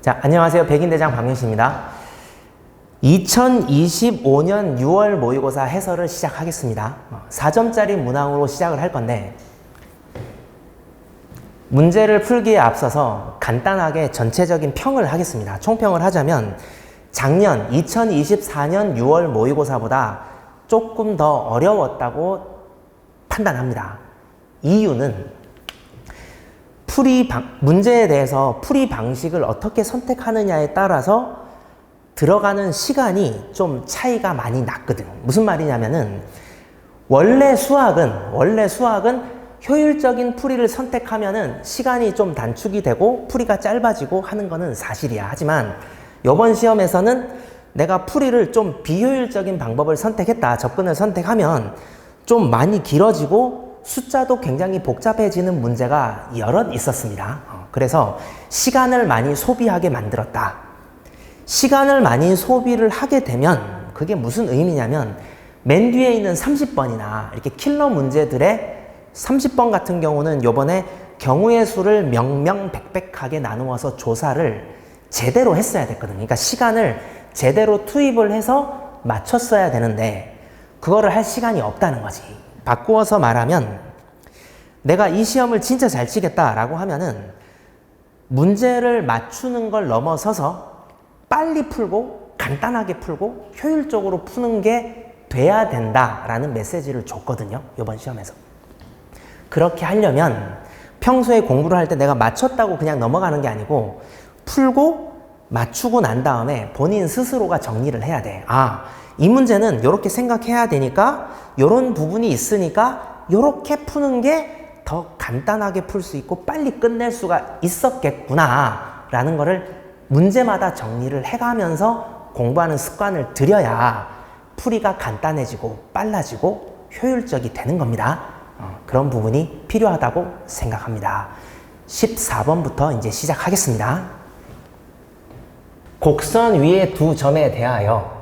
자, 안녕하세요. 백인대장 박민식입니다. 2025년 6월 모의고사 해설을 시작하겠습니다. 4점짜리 문항으로 시작을 할 건데, 문제를 풀기에 앞서서 간단하게 전체적인 평을 하겠습니다. 총평을 하자면 작년 2024년 6월 모의고사보다 조금 더 어려웠다고 판단합니다. 이유는 문제에 대해서 풀이 방식을 어떻게 선택하느냐에 따라서 들어가는 시간이 좀 차이가 많이 났거든. 무슨 말이냐면은 원래 수학은 효율적인 풀이를 선택하면은 시간이 좀 단축이 되고 풀이가 짧아지고 하는 거는 사실이야. 하지만 이번 시험에서는 내가 풀이를 좀 비효율적인 방법을 선택했다. 접근을 선택하면 좀 많이 길어지고 숫자도 굉장히 복잡해지는 문제가 여럿 있었습니다. 그래서 시간을 많이 소비하게 만들었다. 시간을 많이 소비를 하게 되면 그게 무슨 의미냐면 맨 뒤에 있는 30번이나 이렇게 킬러 문제들의 30번 같은 경우는 요번에 경우의 수를 명명백백하게 나누어서 조사를 제대로 했어야 됐거든요. 그러니까 시간을 제대로 투입을 해서 맞췄어야 되는데 그거를 할 시간이 없다는 거지. 바꾸어서 말하면 내가 이 시험을 진짜 잘 치겠다라고 하면은 문제를 맞추는 걸 넘어서서 빨리 풀고 간단하게 풀고 효율적으로 푸는 게 돼야 된다라는 메시지를 줬거든요. 이번 시험에서. 그렇게 하려면 평소에 공부를 할 때 내가 맞췄다고 그냥 넘어가는 게 아니고 풀고 맞추고 난 다음에 본인 스스로가 정리를 해야 돼. 아, 이 문제는 이렇게 생각해야 되니까 이런 부분이 있으니까 이렇게 푸는 게 더 간단하게 풀 수 있고 빨리 끝낼 수가 있었겠구나 라는 거를 문제마다 정리를 해가면서 공부하는 습관을 들여야 풀이가 간단해지고 빨라지고 효율적이 되는 겁니다. 그런 부분이 필요하다고 생각합니다. 14번부터 이제 시작하겠습니다. 곡선 위의 두 점에 대하여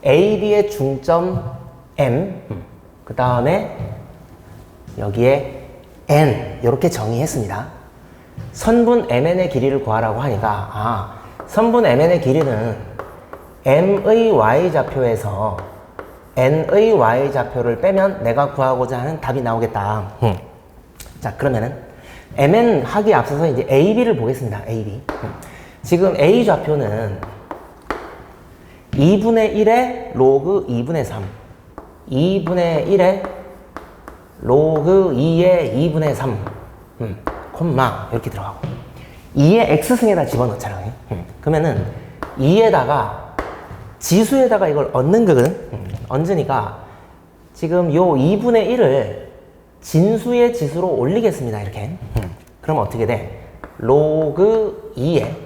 AB의 중점 M, 그 다음에 여기에 N 이렇게 정의했습니다. 선분 MN의 길이를 구하라고 하니까 선분 MN의 길이는 M의 Y좌표에서 N의 Y좌표를 빼면 내가 구하고자 하는 답이 나오겠다. 자, 그러면은 MN 하기에 앞서서 이제 AB를 보겠습니다. AB. 지금 A좌표는 2분의 1의 로그 2분의 3, 2분의 1의 로그 2의 2분의 3, 콤마 이렇게 들어가고 2의 x승에다 집어넣잖아. 그러면은 2에다가 지수에다가 이걸 얹는 거거든. 얹으니까 지금 요 2분의 1을 진수의 지수로 올리겠습니다. 이렇게. 그럼 어떻게 돼? 로그 2의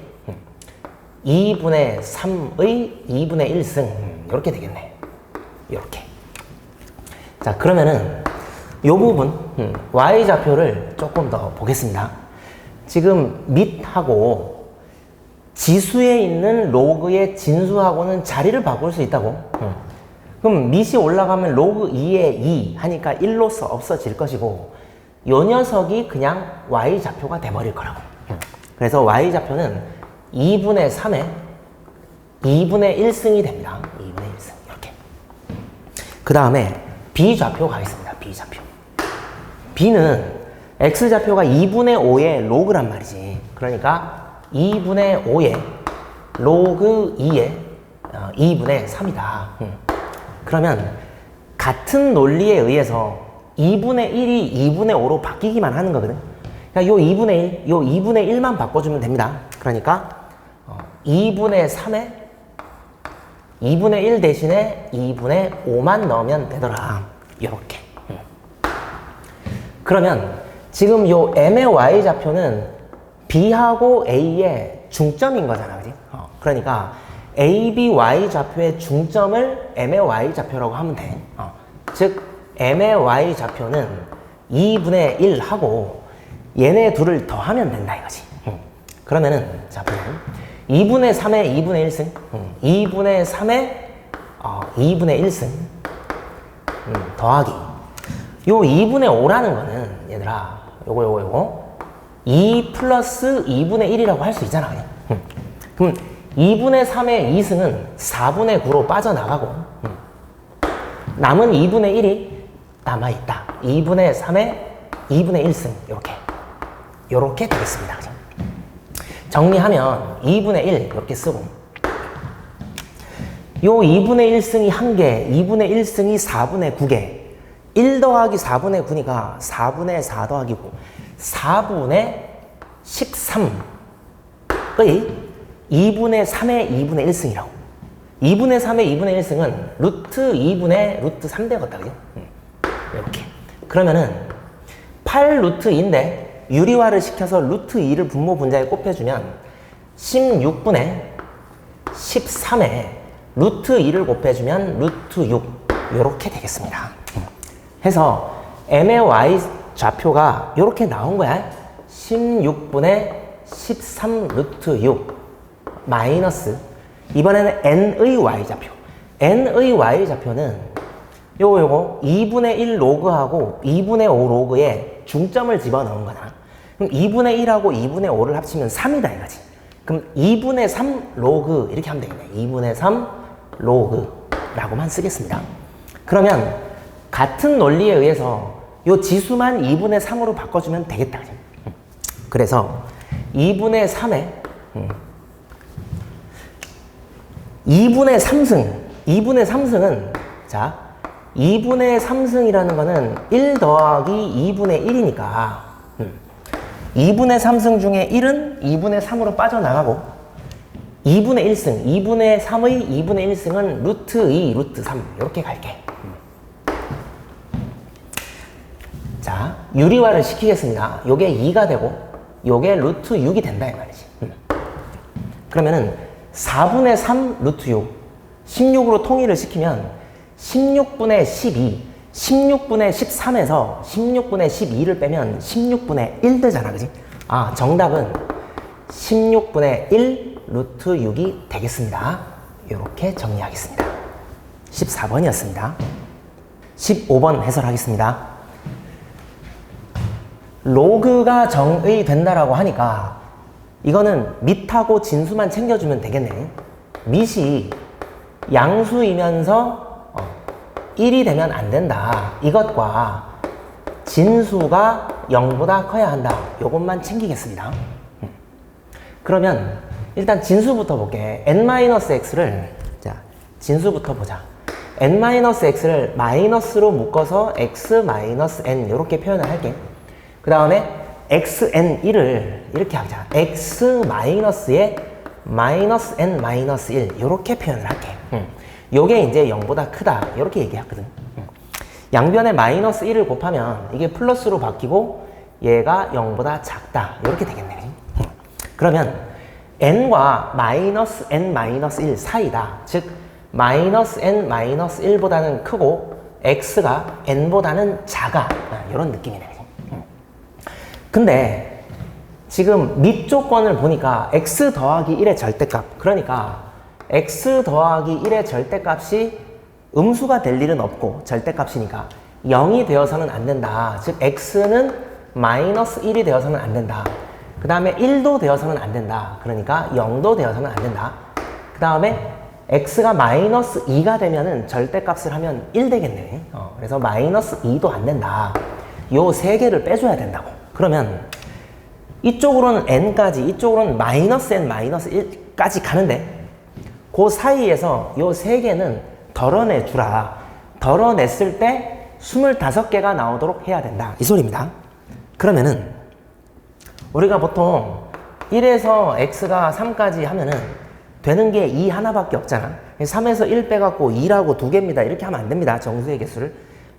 2분의 3의 2분의 1승 이렇게 되겠네. 이렇게. 자, 그러면은 요 부분 Y좌표를 조금 더 보겠습니다. 지금 밑하고 지수에 있는 로그의 진수하고는 자리를 바꿀 수 있다고. 그럼 밑이 올라가면 로그 2에 2 하니까 1로서 없어질 것이고 요 녀석이 그냥 Y좌표가 돼버릴 거라고. 그래서 Y좌표는 2분의 3에 2분의 1승이 됩니다. 2분의 1승 이렇게. 그 다음에 B좌표 가겠습니다. B좌표. B는 X좌표가 2분의 5의 로그란 말이지. 그러니까 2분의 5의 로그 2의 2분의 3이다. 그러면 같은 논리에 의해서 2분의 1이 2분의 5로 바뀌기만 하는 거거든. 그러니까 요 2분의 1, 요 2분의 1만 바꿔주면 됩니다. 그러니까 2분의 3에 2분의 1 대신에 2분의 5만 넣으면 되더라. 요렇게. 그러면 지금 요 M의 Y좌표는 B하고 A의 중점인 거잖아. 그지? 그러니까 AB Y좌표의 중점을 M의 Y좌표라고 하면 돼. 즉 M의 Y좌표는 2분의 1 하고 얘네 둘을 더하면 된다 이거지. 그러면은 자 보면 2분의 3에 2분의 1승 2분의 3에 2분의 1승 더하기 요 2분의 5라는 거는 얘들아, 요거 2 플러스 2분의 1이라고 할 수 있잖아. 그럼 2분의 3의 2승은 4분의 9로 빠져나가고 남은 2분의 1이 남아있다. 2분의 3의 2분의 1승 요렇게 되겠습니다. 정리하면 2분의 1 이렇게 쓰고 요 2분의 1승이 1개, 2분의 1승이 4분의 9개 1 더하기 4분의 9니까 4분의 4 더하기 9 4분의 13의 2분의 3의 2분의 1승이라고 2분의 3의 2분의 1승은 루트 2분의 루트 3 되겠다. 그죠? 이렇게 그러면은 8 루트 2인데 유리화를 시켜서 루트 2를 분모 분자에 곱해주면 16분의 13에 루트 2를 곱해주면 루트 6 이렇게 되겠습니다. 해서 m의 y 좌표가 이렇게 나온 거야. 16분의 13 루트 6 마이너스 이번에는 n의 y좌표 n의 y좌표는 요거 2분의 1 로그하고 2분의 5 로그에 중점을 집어넣은 거다. 그럼 2분의 1하고 2분의 5를 합치면 3이다 이거지. 그럼 2분의 3 로그 이렇게 하면 되겠네. 2분의 3 로그라고만 쓰겠습니다. 그러면 같은 논리에 의해서 요 지수만 2분의 3으로 바꿔주면 되겠다. 그래서 2분의 3에 2분의 3승 2분의 3승은 자 2분의 3승이라는 거는 1 더하기 2분의 1이니까 2분의 3승 중에 1은 2분의 3으로 빠져나가고 2분의 1승 2분의 3의 2분의 1승은 루트 2 루트 3 이렇게 갈게. 자 유리화를 시키겠습니다. 요게 2가 되고 요게 루트 6이 된다 이 말이지. 그러면은 4분의 3 루트 6 16으로 통일을 시키면 16분의 12 16분의 13에서 16분의 12를 빼면 16분의 1 되잖아. 그지? 아 정답은 16분의 1 루트 6이 되겠습니다. 이렇게 정리하겠습니다. 14번이었습니다. 15번 해설하겠습니다. 로그가 정의 된다라고 하니까 이거는 밑하고 진수만 챙겨주면 되겠네. 밑이 양수이면서 1이 되면 안 된다. 이것과 진수가 0보다 커야 한다. 요것만 챙기겠습니다. 그러면 일단 진수부터 볼게. n-x를 자 진수부터 보자. n-x를 마이너스로 묶어서 x-n 이렇게 표현을 할게. 그 다음에 xn1을 이렇게 하자. x-의 마이너스 n 마이너스 1 이렇게 표현을 할게. 요게 이제 0보다 크다 이렇게 얘기했거든. 양변에 마이너스 1을 곱하면 이게 플러스로 바뀌고 얘가 0보다 작다 이렇게 되겠네. 그러면 n과 마이너스 n 마이너스 1 사이다. 즉 마이너스 n 마이너스 1보다는 크고 x가 n보다는 작아. 이런 느낌이네. 근데 지금 밑 조건을 보니까 x 더하기 1의 절대값 그러니까 x 더하기 1의 절대값이 음수가 될 일은 없고 절대값이니까 0이 되어서는 안 된다. 즉 x는 마이너스 1이 되어서는 안 된다. 그 다음에 1도 되어서는 안 된다. 그러니까 0도 되어서는 안 된다. 그 다음에 x가 마이너스 2가 되면은 절대값을 하면 1 되겠네. 그래서 마이너스 2도 안 된다. 요 세 개를 빼줘야 된다고. 그러면 이쪽으로는 n까지 이쪽으로는 마이너스 n 마이너스 1까지 가는데 그 사이에서 요 세 개는 덜어내 주라. 덜어냈을 때 25개가 나오도록 해야 된다. 이 소리입니다. 그러면은 우리가 보통 1에서 x가 3까지 하면은 되는 게 2 하나밖에 없잖아. 3에서 1 빼갖고 2라고 2개입니다. 이렇게 하면 안 됩니다. 정수의 개수를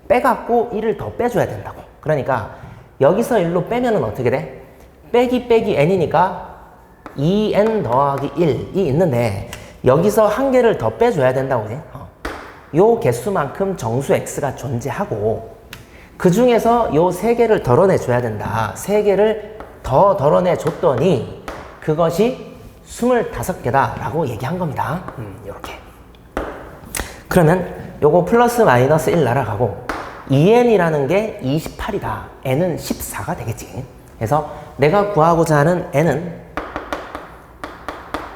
빼갖고 1을 더 빼줘야 된다고. 그러니까 여기서 1로 빼면은 어떻게 돼? 빼기 n이니까 2n 더하기 1이 있는데 여기서 한 개를 더 빼줘야 된다고 해. 요 개수만큼 정수 x가 존재하고 그 중에서 요 세 개를 덜어내줘야 된다. 세 개를 더 덜어내줬더니 그것이 25개다 라고 얘기한 겁니다. 요렇게. 그러면 요거 플러스 마이너스 1 날아가고 2n이라는 게 28이다. n은 14가 되겠지. 그래서 내가 구하고자 하는 n은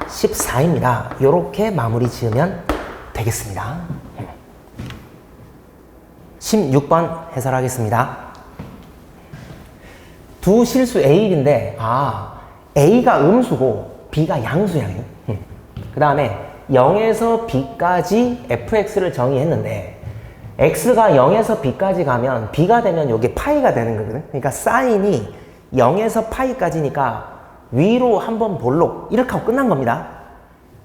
14입니다. 이렇게 마무리 지으면 되겠습니다. 16번 해설하겠습니다. 두 실수 A인데 A가 음수고 B가 양수야. 그 다음에 0에서 B까지 fx를 정의했는데 x가 0에서 b까지 가면 b가 되면 이게 파이가 되는 거거든. 그러니까 사인이 0에서 파이까지니까 위로 한번 볼록 이렇게 하고 끝난 겁니다.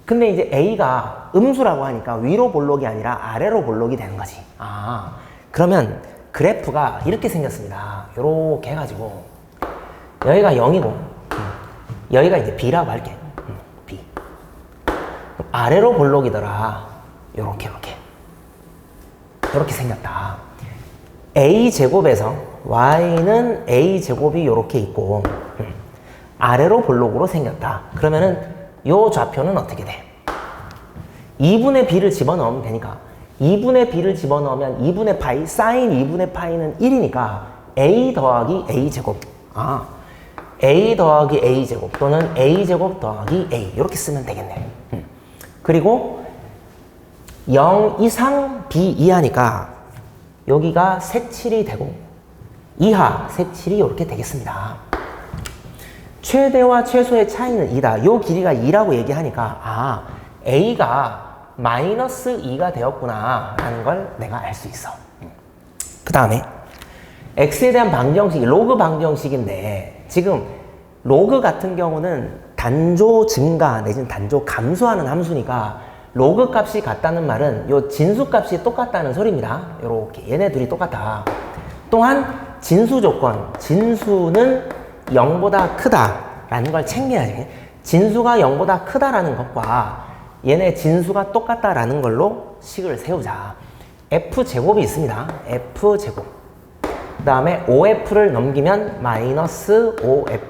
근데 이제 a가 음수라고 하니까 위로 볼록이 아니라 아래로 볼록이 되는 거지. 그러면 그래프가 이렇게 생겼습니다. 요렇게 해가지고 여기가 0이고 여기가 이제 b라고 할게. b 아래로 볼록이더라. 요렇게 생겼다. a제곱에서 y는 a제곱이 요렇게 있고 아래로 볼록으로 생겼다. 그러면은 요 좌표는 어떻게 돼? 2분의 b를 집어넣으면 되니까 2분의 b를 집어넣으면 2분의 파이, 사인 2분의 파이는 1이니까 a 더하기 a제곱. a 더하기 a제곱 또는 a제곱 더하기 a 이렇게 쓰면 되겠네. 그리고 0 이상 b 이하니까 여기가 색칠이 되고 이하 색칠이 이렇게 되겠습니다. 최대와 최소의 차이는 2다. 요 길이가 2라고 얘기하니까 a가 마이너스 2가 되었구나 라는 걸 내가 알 수 있어. 그 다음에 x에 대한 방정식, 로그 방정식인데 지금 로그 같은 경우는 단조 증가 내지는 단조 감소하는 함수니까 로그 값이 같다는 말은 요 진수 값이 똑같다는 소리입니다. 요렇게 얘네 둘이 똑같다. 또한 진수 조건, 진수는 0보다 크다라는 걸 챙겨야지. 진수가 0보다 크다라는 것과 얘네 진수가 똑같다라는 걸로 식을 세우자. f제곱이 있습니다. f제곱. 그 다음에 5f를 넘기면 마이너스 5f.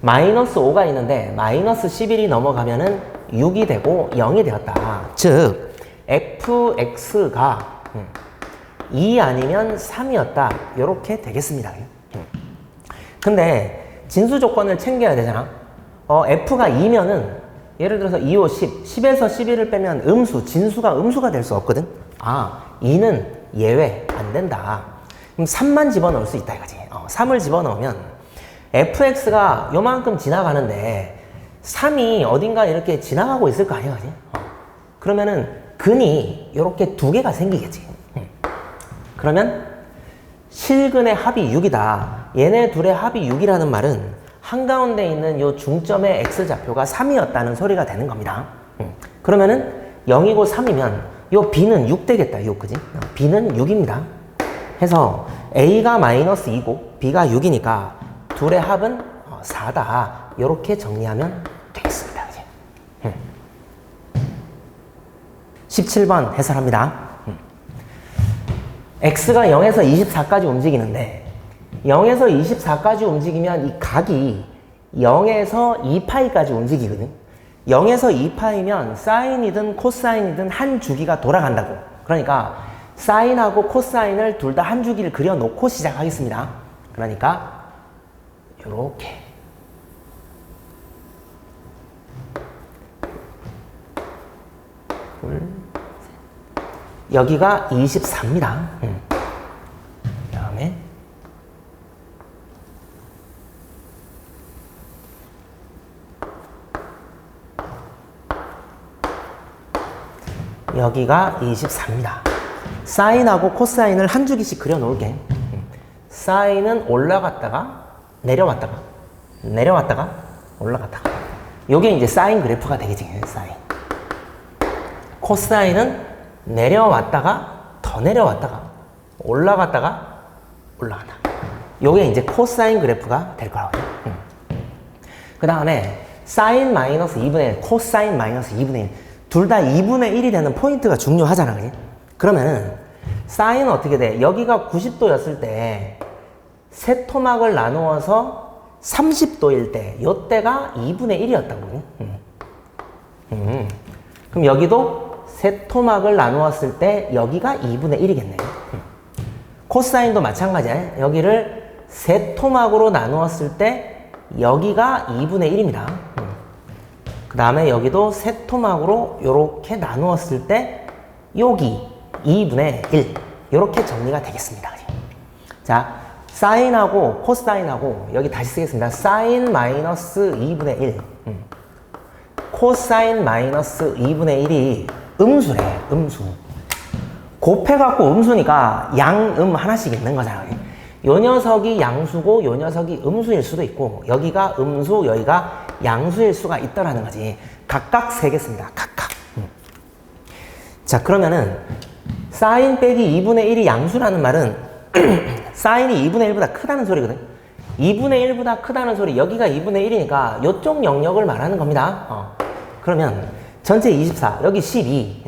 마이너스 5가 있는데 마이너스 11이 넘어가면은 6이 되고 0이 되었다. 즉 fx가 2 아니면 3이었다. 이렇게 되겠습니다. 근데 진수 조건을 챙겨야 되잖아. f가 2면은 예를 들어서 2, 5, 10, 10에서 11을 빼면 음수, 진수가 음수가 될 수 없거든. 2는 예외, 안 된다. 그럼 3만 집어넣을 수 있다 이거지. 3을 집어넣으면 fx가 요만큼 지나가는데 3이 어딘가 이렇게 지나가고 있을 거 아니야, 그지? 그러면은 근이 이렇게 두 개가 생기겠지. 그러면 실근의 합이 6이다. 얘네 둘의 합이 6이라는 말은 한가운데 있는 요 중점의 x좌표가 3이었다는 소리가 되는 겁니다. 그러면은 0이고 3이면 요 b는 6 되겠다, 6, 그지? b는 6입니다. 해서 a가 마이너스 2고 b가 6이니까 둘의 합은 4다. 이렇게 정리하면 되겠습니다. 그치? 17번 해설합니다. x가 0에서 24까지 움직이는데 0에서 24까지 움직이면 이 각이 0에서 2파이까지 움직이거든. 0에서 2파이면 사인이든 코사인이든 한 주기가 돌아간다고. 그러니까 사인하고 코사인을 둘 다 한 주기를 그려놓고 시작하겠습니다. 그러니까 요렇게 여기가 24입니다. 그 다음에 여기가 24입니다. 사인하고 코사인을 한 주기씩 그려놓을게. 사인은 올라갔다가 내려왔다가 내려왔다가 올라갔다가 요게 이제 사인 그래프가 되겠지. 사인. 코사인은 내려왔다가 더 내려왔다가 올라갔다가 올라간다. 요게 이제 코사인 그래프가 될 거라고. 그 다음에 사인 마이너스 2분의 1, 코사인 마이너스 2분의 1 둘 다 2분의 1이 되는 포인트가 중요하잖아. 그치? 그러면은 사인은 어떻게 돼? 여기가 90도였을 때 세 토막을 나누어서 30도일 때 요때가 2분의 1이었다고. 그럼 여기도 세 토막을 나누었을 때 여기가 2분의 1이겠네. 코사인도 마찬가지야. 여기를 세토막으로 나누었을 때 여기가 2분의 1입니다. 그 다음에 여기도 세토막으로 이렇게 나누었을 때 여기 2분의 1 이렇게 정리가 되겠습니다. 자, 사인하고 코사인하고 여기 다시 쓰겠습니다. 사인 마이너스 2분의 1 코사인 마이너스 2분의 1이 음수래. 음수. 곱해갖고 음수니까 양음 하나씩 있는 거잖아요. 요 녀석이 양수고 요 녀석이 음수일 수도 있고 여기가 음수 여기가 양수일 수가 있다라는 거지. 각각 세겠습니다. 각각. 자, 그러면은 사인 빼기 2분의 1이 양수라는 말은 사인이 2분의 1보다 크다는 소리거든. 2분의 1보다 크다는 소리. 여기가 2분의 1이니까 이쪽 영역을 말하는 겁니다. 그러면 전체 24 여기 12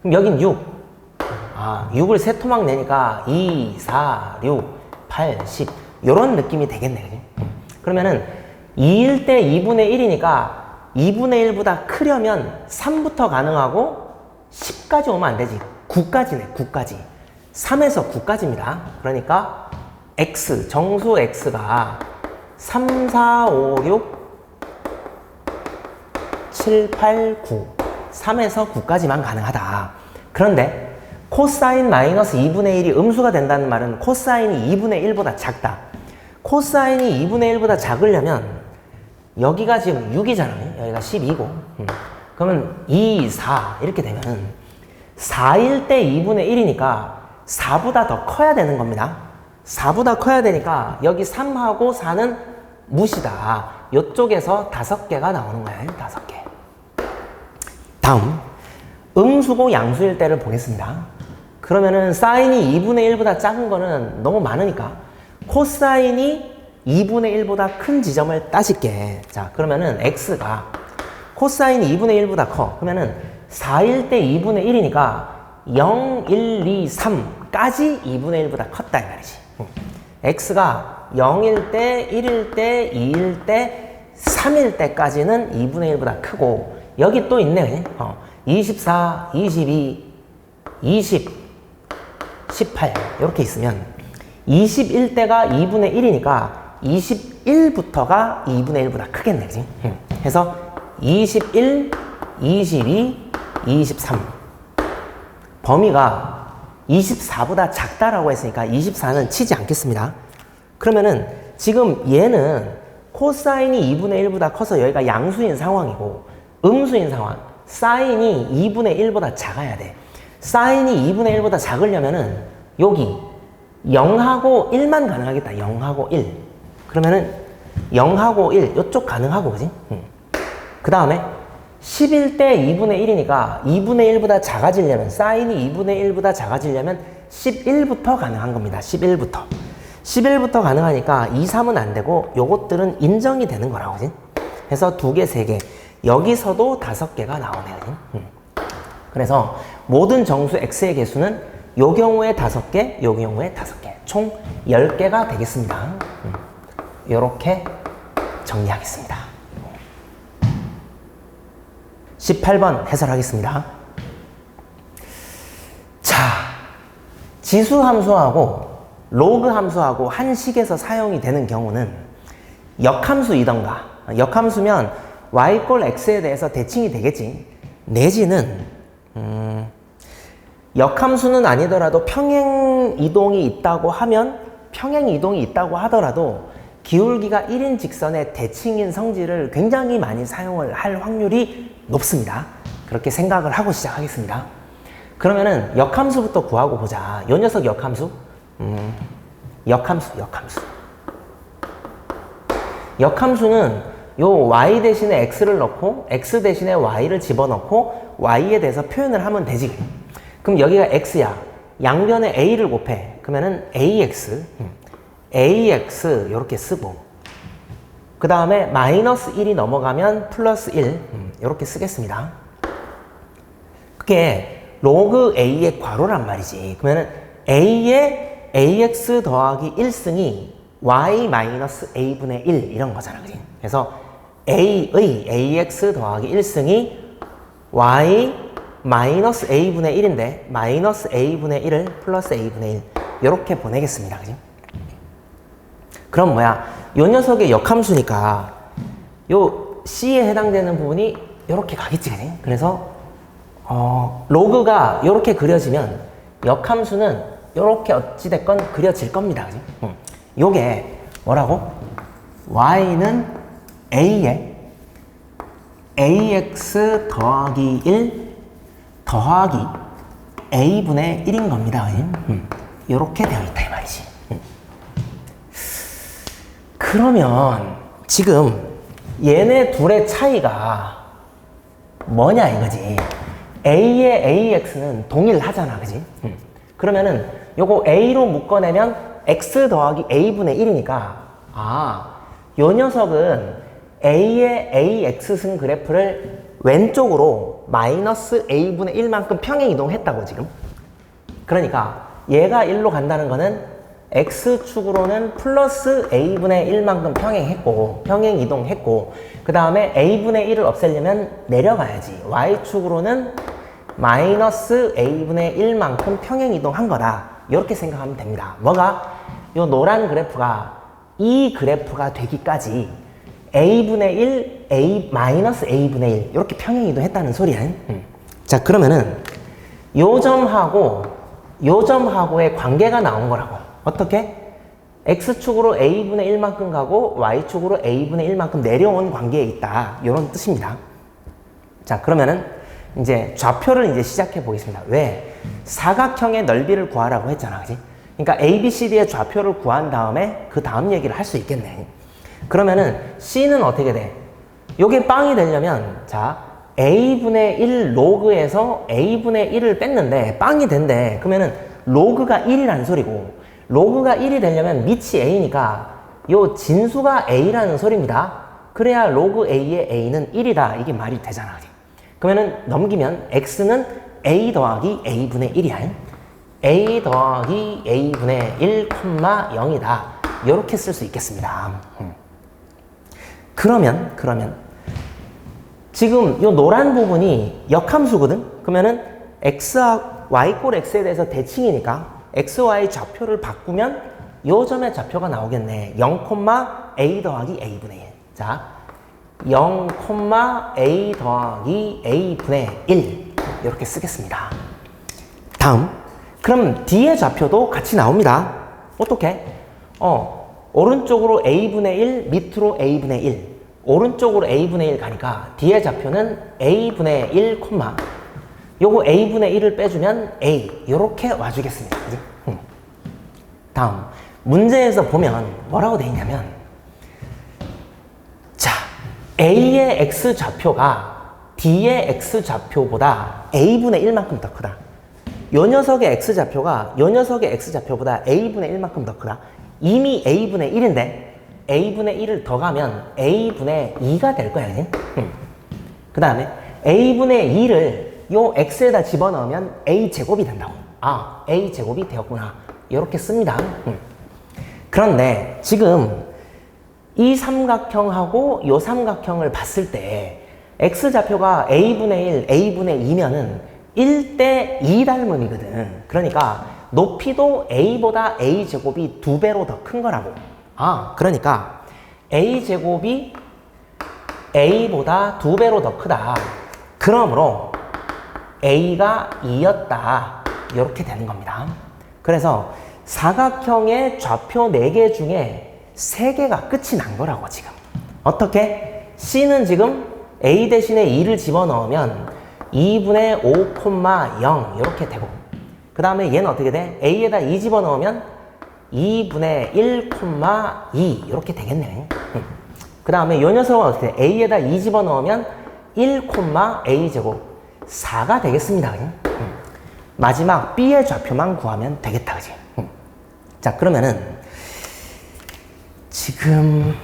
그럼 여긴 6 6을 세 토막 내니까 2, 4, 6, 8, 10 요런 느낌이 되겠네. 그지? 그러면은 2일 때 2분의 1이니까 2분의 1보다 크려면 3부터 가능하고 10까지 오면 안 되지. 9까지네. 9까지. 3에서 9까지입니다. 그러니까 x, 정수 x가 3, 4, 5, 6, 7, 8, 9 3에서 9까지만 가능하다. 그런데 코사인 마이너스 2분의 1이 음수가 된다는 말은 코사인이 2분의 1보다 작다. 코사인이 2분의 1보다 작으려면 여기가 지금 6이잖아요. 여기가 12고 그러면 2, 4 이렇게 되면 4일 때 2분의 1이니까 4보다 더 커야 되는 겁니다. 4보다 커야 되니까 여기 3하고 4는 무시다. 이쪽에서 5개가 나오는 거예요. 5개. 다음 음수고 양수일 때를 보겠습니다. 그러면은 사인이 2분의 1보다 작은 거는 너무 많으니까 코사인이 2분의 1보다 큰 지점을 따질게. 자, 그러면은 x가 코사인이 2분의 1보다 커. 그러면은 4일 때 2분의 1이니까 0, 1, 2, 3까지 2분의 1보다 컸다 이 말이지. x가 0일 때, 1일 때, 2일 때, 3일 때까지는 2분의 1보다 크고 여기 또 있네. 24, 22, 20, 18 이렇게 있으면 21대가 2분의 1이니까 21부터가 2분의 1보다 크겠네. 그치? 해서 21, 22, 23 범위가 24보다 작다라고 했으니까 24는 치지 않겠습니다. 그러면은 지금 얘는 코사인이 2분의 1보다 커서 여기가 양수인 상황이고 음수인 상황 사인이 2분의 1보다 작아야 돼. 사인이 2분의 1보다 작으려면은 여기 0하고 1만 가능하겠다. 0하고 1 그러면은 0하고 1 이쪽 가능하고 그지? 그 다음에 10일 때 2분의 1이니까 2분의 1보다 작아지려면 사인이 2분의 1보다 작아지려면 11부터 가능한 겁니다. 11부터 가능하니까 2, 3은 안 되고 요것들은 인정이 되는 거라고 그지? 해서 2개, 3개 여기서도 5개가 나오네. 그지? 그래서 모든 정수 x의 개수는 요 경우에 5개, 요 경우에 5개 총 10개가 되겠습니다. 요렇게 정리하겠습니다. 18번 해설하겠습니다. 자, 지수 함수하고 로그 함수하고 한 식에서 사용이 되는 경우는 역함수이던가 역함수면 y 꼴 x에 대해서 대칭이 되겠지. 내지는 역함수는 아니더라도 평행 이동이 있다고 하면 평행 이동이 있다고 하더라도 기울기가 1인 직선의 대칭인 성질을 굉장히 많이 사용을 할 확률이 높습니다. 그렇게 생각을 하고 시작하겠습니다. 그러면은 역함수부터 구하고 보자. 요 녀석 역함수? 역함수는 요 y 대신에 x를 넣고 x 대신에 y를 집어넣고 y에 대해서 표현을 하면 되지. 그럼 여기가 x야. 양변에 a를 곱해. 그러면은 ax 이렇게 쓰고 그 다음에 마이너스 1이 넘어가면 플러스 1 이렇게 쓰겠습니다. 그게 로그 a의 괄호란 말이지. 그러면은 a의 ax 더하기 1승이 y 마이너스 a분의 1 이런 거잖아. 그치? 그래서 a의 ax 더하기 1승이 y 마이너스 a분의 1인데 마이너스 a분의 1을 플러스 a분의 1 이렇게 보내겠습니다. 그지? 그럼 뭐야? 요 녀석의 역함수니까 요 C에 해당되는 부분이 이렇게 가겠지. 그지? 그래서 로그가 이렇게 그려지면 역함수는 이렇게 어찌됐건 그려질 겁니다. 그지? 요게 뭐라고? y는 a에 ax 더하기 1 더하기 a분의 1인 겁니다. 이렇게 되어 있다 이 말이지. 그러면 지금 얘네 둘의 차이가 뭐냐 이거지. a의 ax는 동일하잖아. 그지? 그러면은 요거 a로 묶어내면 x 더하기 a분의 1이니까 요 녀석은 a의 ax승 그래프를 왼쪽으로 마이너스 a분의 1만큼 평행 이동했다고 지금. 그러니까 얘가 1로 간다는 거는 x축으로는 플러스 a분의 1만큼 평행 이동했고 그 다음에 a분의 1을 없애려면 내려가야지. y축으로는 마이너스 a분의 1만큼 평행 이동한 거다. 이렇게 생각하면 됩니다. 뭐가? 요 노란 그래프가 이 그래프가 되기까지 a분의 1, 마이너스 a분의 1 이렇게 평행 이동했다는 소리야. 자, 그러면은 요 점하고의 관계가 나온 거라고. 어떻게? x축으로 a분의 1만큼 가고 y축으로 a분의 1만큼 내려온 관계에 있다. 이런 뜻입니다. 자, 그러면은 이제 좌표를 이제 시작해 보겠습니다. 왜? 사각형의 넓이를 구하라고 했잖아. 그지? 그러니까 ABCD의 좌표를 구한 다음에 그 다음 얘기를 할 수 있겠네. 그러면은 C는 어떻게 돼? 요게 빵이 되려면 자 A분의 1 로그에서 A분의 1을 뺐는데 빵이 된대. 그러면은 로그가 1이라는 소리고 로그가 1이 되려면 밑이 A니까 요 진수가 A라는 소리입니다. 그래야 로그 A의 A는 1이다. 이게 말이 되잖아. 그러면은 넘기면 X는 A 더하기 A분의 1이야. A 더하기 A분의 1, 0이다. 이렇게 쓸 수 있겠습니다. 그러면 지금 요 노란 부분이 역함수거든? 그러면은 y 꼴 x에 대해서 대칭이니까 xy 좌표를 바꾸면 요 점의 좌표가 나오겠네. 0, a 더하기 a분의 1. 자, 0, a 더하기 a분의 1 이렇게 쓰겠습니다. 다음, 그럼 D의 좌표도 같이 나옵니다. 어떻게? 오른쪽으로 a분의 1, 밑으로 a분의 1. 오른쪽으로 a분의 1 가니까 D의 좌표는 a분의 1, 요거 a분의 1을 빼주면 a 요렇게 와주겠습니다. 그치? 다음, 문제에서 보면 뭐라고 돼 있냐면 자, a의 x좌표가 D의 x좌표보다 a분의 1만큼 더 크다. 요 녀석의 x좌표가 요 녀석의 x좌표보다 a분의 1만큼 더 크다. 이미 a분의 1인데 a분의 1을 더 가면 a분의 2가 될 거야. 그 다음에 a분의 2를 요 x에다 집어넣으면 a제곱이 된다고. a제곱이 되었구나. 이렇게 씁니다. 그런데 지금 이 삼각형하고 요 삼각형을 봤을 때 x좌표가 a분의 1, a분의 2면은 1대 2 닮음이거든. 그러니까 높이도 a보다 a제곱이 2배로 더 큰 거라고. 그러니까 a제곱이 a보다 2배로 더 크다. 그러므로 a가 2였다. 이렇게 되는 겁니다. 그래서 사각형의 좌표 4개 중에 3개가 끝이 난 거라고 지금. 어떻게? C는 지금 a 대신에 2를 집어넣으면 2분의 5,0 이렇게 되고 그 다음에 얘는 어떻게 돼? a에다 2 집어넣으면 2분의 1,2 이렇게 되겠네. 그 다음에 요 녀석은 어떻게 돼? a에다 2 집어넣으면 1, a제곱 4가 되겠습니다. 마지막 b의 좌표만 구하면 되겠다. 그지? 자, 그러면은 지금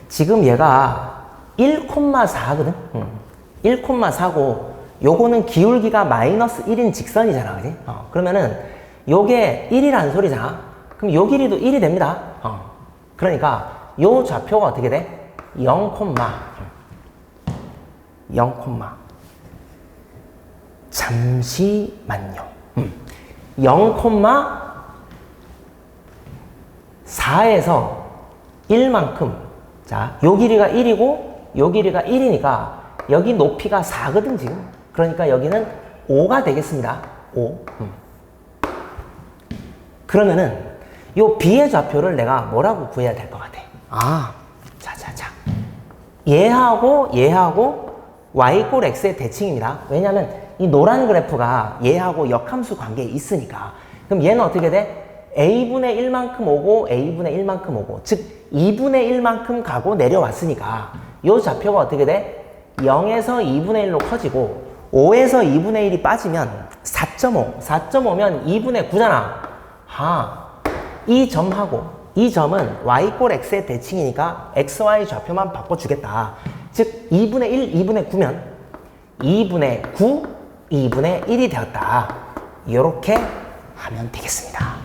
지금 얘가 1,4거든? 1,4고 요거는 기울기가 마이너스 1인 직선이잖아. 그지? 그러면은 요게 1이라는 소리잖아. 그럼 요 길이도 1이 됩니다. 그러니까 요 좌표가 어떻게 돼? 0, 0, 잠시만요. 0,4에서 1만큼. 자, 요 길이가 1이고 요 길이가 1이니까 여기 높이가 4거든 지금. 그러니까 여기는 5가 되겠습니다. 5. 그러면은 요 B의 좌표를 내가 뭐라고 구해야 될 것 같아? 자. 얘하고 y 꼴 x의 대칭입니다. 왜냐면 이 노란 그래프가 얘하고 역함수 관계에 있으니까. 그럼 얘는 어떻게 돼? a분의 1만큼 오고 a분의 1만큼 오고, 즉 2분의 1만큼 가고 내려왔으니까 이 좌표가 어떻게 돼? 0에서 2분의 1로 커지고 5에서 2분의 1이 빠지면 4.5. 4.5면 2분의 9잖아. 이 점하고 이 점은 y꼴 x의 대칭이니까 xy 좌표만 바꿔주겠다. 즉 2분의 1, 2분의 9면 2분의 9, 2분의 1이 되었다. 이렇게 하면 되겠습니다.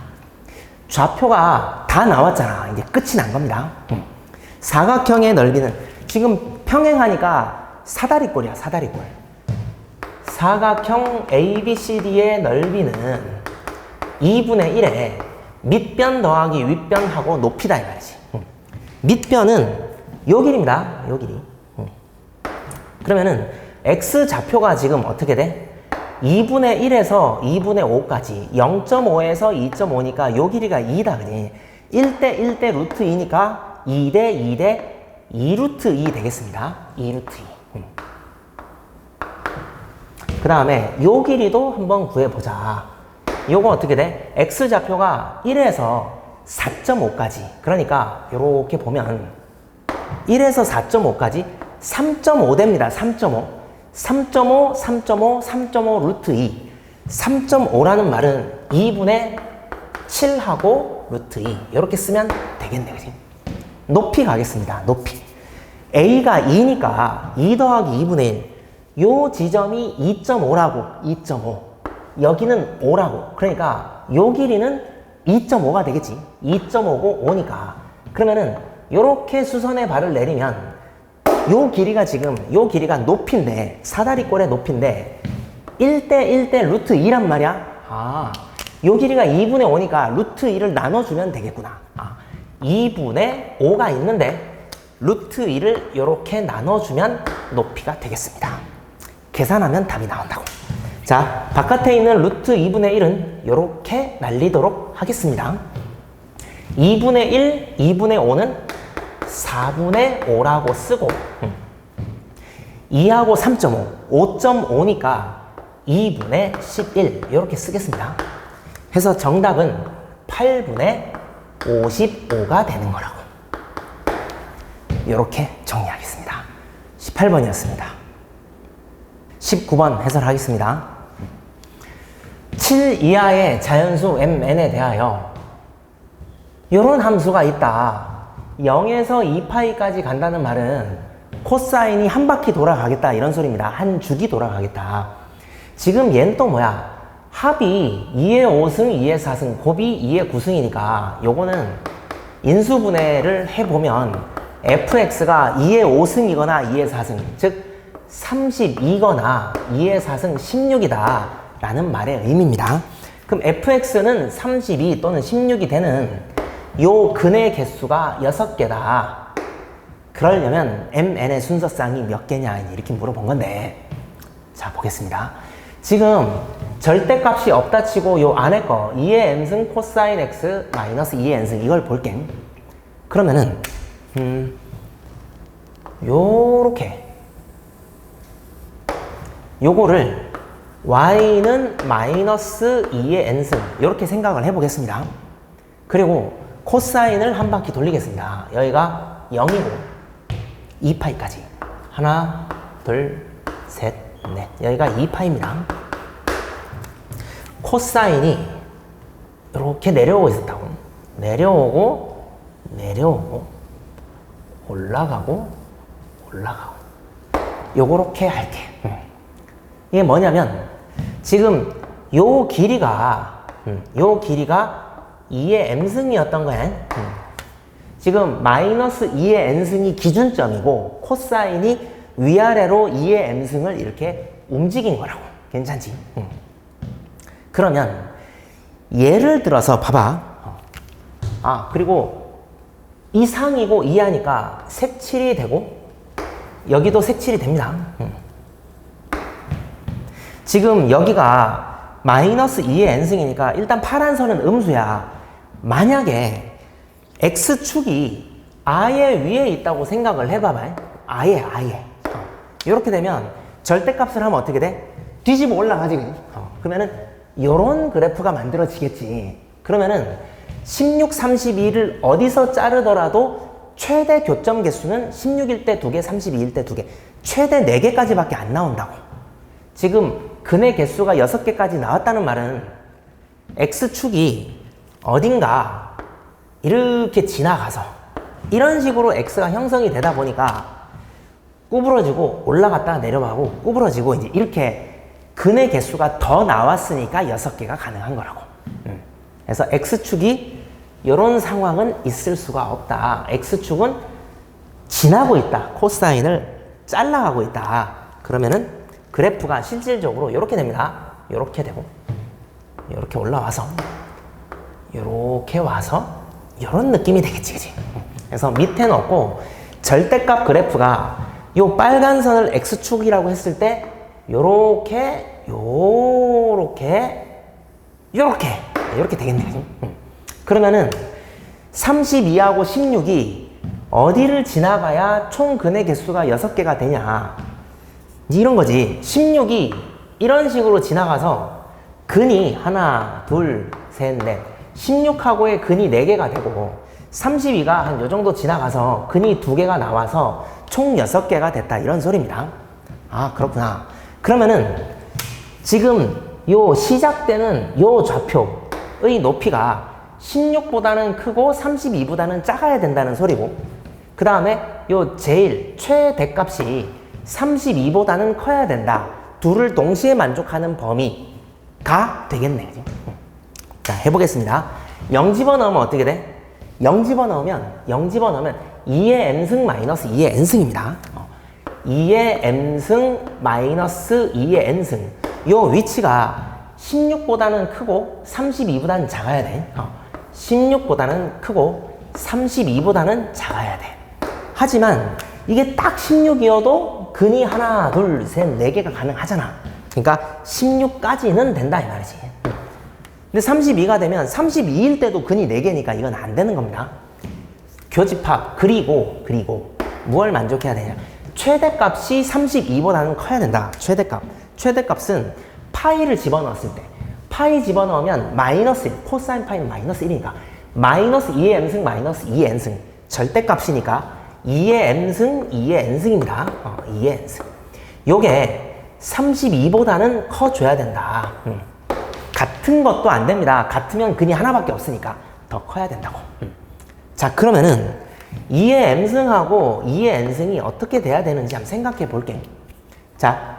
좌표가 다 나왔잖아. 이제 끝이 난 겁니다. 사각형의 넓이는 지금 평행하니까 사다리꼴이야. 사다리꼴. 사각형 ABCD의 넓이는 2분의 1에 밑변 더하기 윗변하고 높이다 이 말이지. 밑변은 요 길입니다. 요 길이. 그러면은 x 좌표가 지금 어떻게 돼? 2분의 1에서 2분의 5까지 0.5에서 2.5니까 요 길이가 2다 그지? 1대 1대 루트 2니까 2대 2대 2 루트 2 되겠습니다. 2 루트 2. 그 다음에 요 길이도 한번 구해보자. 요거 어떻게 돼? x 좌표가 1에서 4.5까지. 그러니까 요렇게 보면 1에서 4.5까지 3.5 됩니다. 3.5. 3.5, 3.5, 3.5 루트 2. 3.5라는 말은 2분의 7하고 루트 2. 이렇게 쓰면 되겠네. 그치? 높이 가겠습니다. 높이. a가 2니까 2 더하기 2분의 1. 요 지점이 2.5라고. 2.5. 여기는 5라고. 그러니까 요 길이는 2.5가 되겠지. 2.5고 5니까. 그러면은 요렇게 수선의 발을 내리면 요 길이가 지금 요 길이가 높이인데, 사다리꼴의 높이인데 1대 1대 루트 2란 말이야. 요 길이가 2분의 5니까 루트 2를 나눠주면 되겠구나. 2분의 5가 있는데 루트 2를 요렇게 나눠주면 높이가 되겠습니다. 계산하면 답이 나온다고. 자, 바깥에 있는 루트 2분의 1은 요렇게 날리도록 하겠습니다. 2분의 1, 2분의 5는 4분의 5라고 쓰고 2하고 3.5, 5.5니까 2분의 11 이렇게 쓰겠습니다. 해서 정답은 8분의 55가 되는 거라고. 이렇게 정리하겠습니다. 18번이었습니다. 19번 해설하겠습니다. 7 이하의 자연수 mn에 대하여 이런 함수가 있다. 0에서 2파이까지 간다는 말은 코사인이 한 바퀴 돌아가겠다 이런 소리입니다. 한 주기 돌아가겠다. 지금 얘는 또 뭐야? 합이 2의 5승, 2의 4승, 곱이 2의 9승이니까 요거는 인수분해를 해보면 fx가 2의 5승이거나 2의 4승, 즉 32거나 2의 4승 16이다 라는 말의 의미입니다. 그럼 fx는 32 또는 16이 되는 요 근의 개수가 6개다. 그러려면 mn의 순서쌍이 몇 개냐 이렇게 물어본 건데, 자 보겠습니다. 지금 절대값이 없다 치고 요 안에 거 2의 n승 코사인 x 마이너스 2의 n승 이걸 볼게. 그러면은 요렇게 요거를 y는 마이너스 2의 n승 이렇게 생각을 해보겠습니다. 그리고 코사인을 한 바퀴 돌리겠습니다. 여기가 0이고 2파이까지 하나, 둘, 셋, 넷. 여기가 2파입니다. 코사인이 이렇게 내려오고 있었다고. 내려오고 내려오고 올라가고 올라가고 요렇게 할게. 이게 뭐냐면 지금 요 길이가 2의 m승이었던 거야. 지금 마이너스 2의 n승이 기준점이고 코사인이 위아래로 2의 m승을 이렇게 움직인 거라고. 괜찮지? 그러면 예를 들어서 봐봐. 그리고 이상이고 이하니까 색칠이 되고 여기도 색칠이 됩니다. 지금 여기가 마이너스 2의 n승이니까 일단 파란 선은 음수야. 만약에 x축이 아예 위에 있다고 생각을 해봐봐. 아예. 이렇게 되면 절대값을 하면 어떻게 돼? 뒤집어 올라가지. 그러면은 요런 그래프가 만들어지겠지. 그러면은 16, 32를 어디서 자르더라도 최대 교점 개수는 16일 때 2개, 32일 때 2개, 최대 4개까지밖에 안 나온다고. 지금 근의 개수가 6개까지 나왔다는 말은 x축이 어딘가 이렇게 지나가서 이런 식으로 x가 형성이 되다 보니까 구부러지고 올라갔다가 내려가고 구부러지고 이제 이렇게 근의 개수가 더 나왔으니까 6개가 가능한 거라고. 그래서 x축이 이런 상황은 있을 수가 없다. x축은 지나고 있다. 코사인을 잘라가고 있다. 그러면은 그래프가 실질적으로 이렇게 됩니다. 이렇게 되고 이렇게 올라와서 이렇게 와서 이런 느낌이 되겠지, 그치? 그래서 밑에 넣고 절대값 그래프가 이 빨간 선을 x축이라고 했을 때 요렇게 되겠네, 그치? 그러면은 32하고 16이 어디를 지나가야 총 근의 개수가 6개가 되냐, 이런 거지. 16이 이런 식으로 지나가서 근이 하나, 둘, 셋, 넷 16하고의 근이 4개가 되고 32가 한 요 정도 지나가서 근이 2개가 나와서 총 6개가 됐다, 이런 소리입니다. 그렇구나. 그러면은 지금 요 시작되는 요 좌표의 높이가 16보다는 크고 32보다는 작아야 된다는 소리고, 그 다음에 요 제일 최대값이 32보다는 커야 된다. 둘을 동시에 만족하는 범위가 되겠네. 그치? 자, 해보겠습니다. 0 집어넣으면 어떻게 돼? 0 집어넣으면 2의 m승 마이너스 2의 n승입니다. 2의 m승 마이너스 2의 n승. 요 위치가 16보다는 크고 32보다는 작아야 돼. 16보다는 크고 32보다는 작아야 돼. 하지만 이게 딱 16이어도 근이 하나, 둘, 셋, 4개가 가능하잖아. 그러니까 16까지는 된다, 이 말이지. 근데 32가 되면 32일 때도 근이 4개니까 이건 안 되는 겁니다. 교집합, 그리고 무엇을 만족해야 되냐? 최대값이 32보다는 커야 된다. 최대값은 파이를 집어넣었을 때, 파이 집어넣으면 마이너스 1, 코사인 파이는 마이너스 1이니까 마이너스 2의 m승 마이너스 2의 n승, 절대값이니까 2의 m승 2의 n승입니다. 2의 n승. 요게 32보다는 커줘야 된다. 같은 것도 안 됩니다. 같으면 근이 하나밖에 없으니까 더 커야 된다고. 자, 그러면은 2의 m승하고 2의 n승이 어떻게 돼야 되는지 한번 생각해 볼게. 자,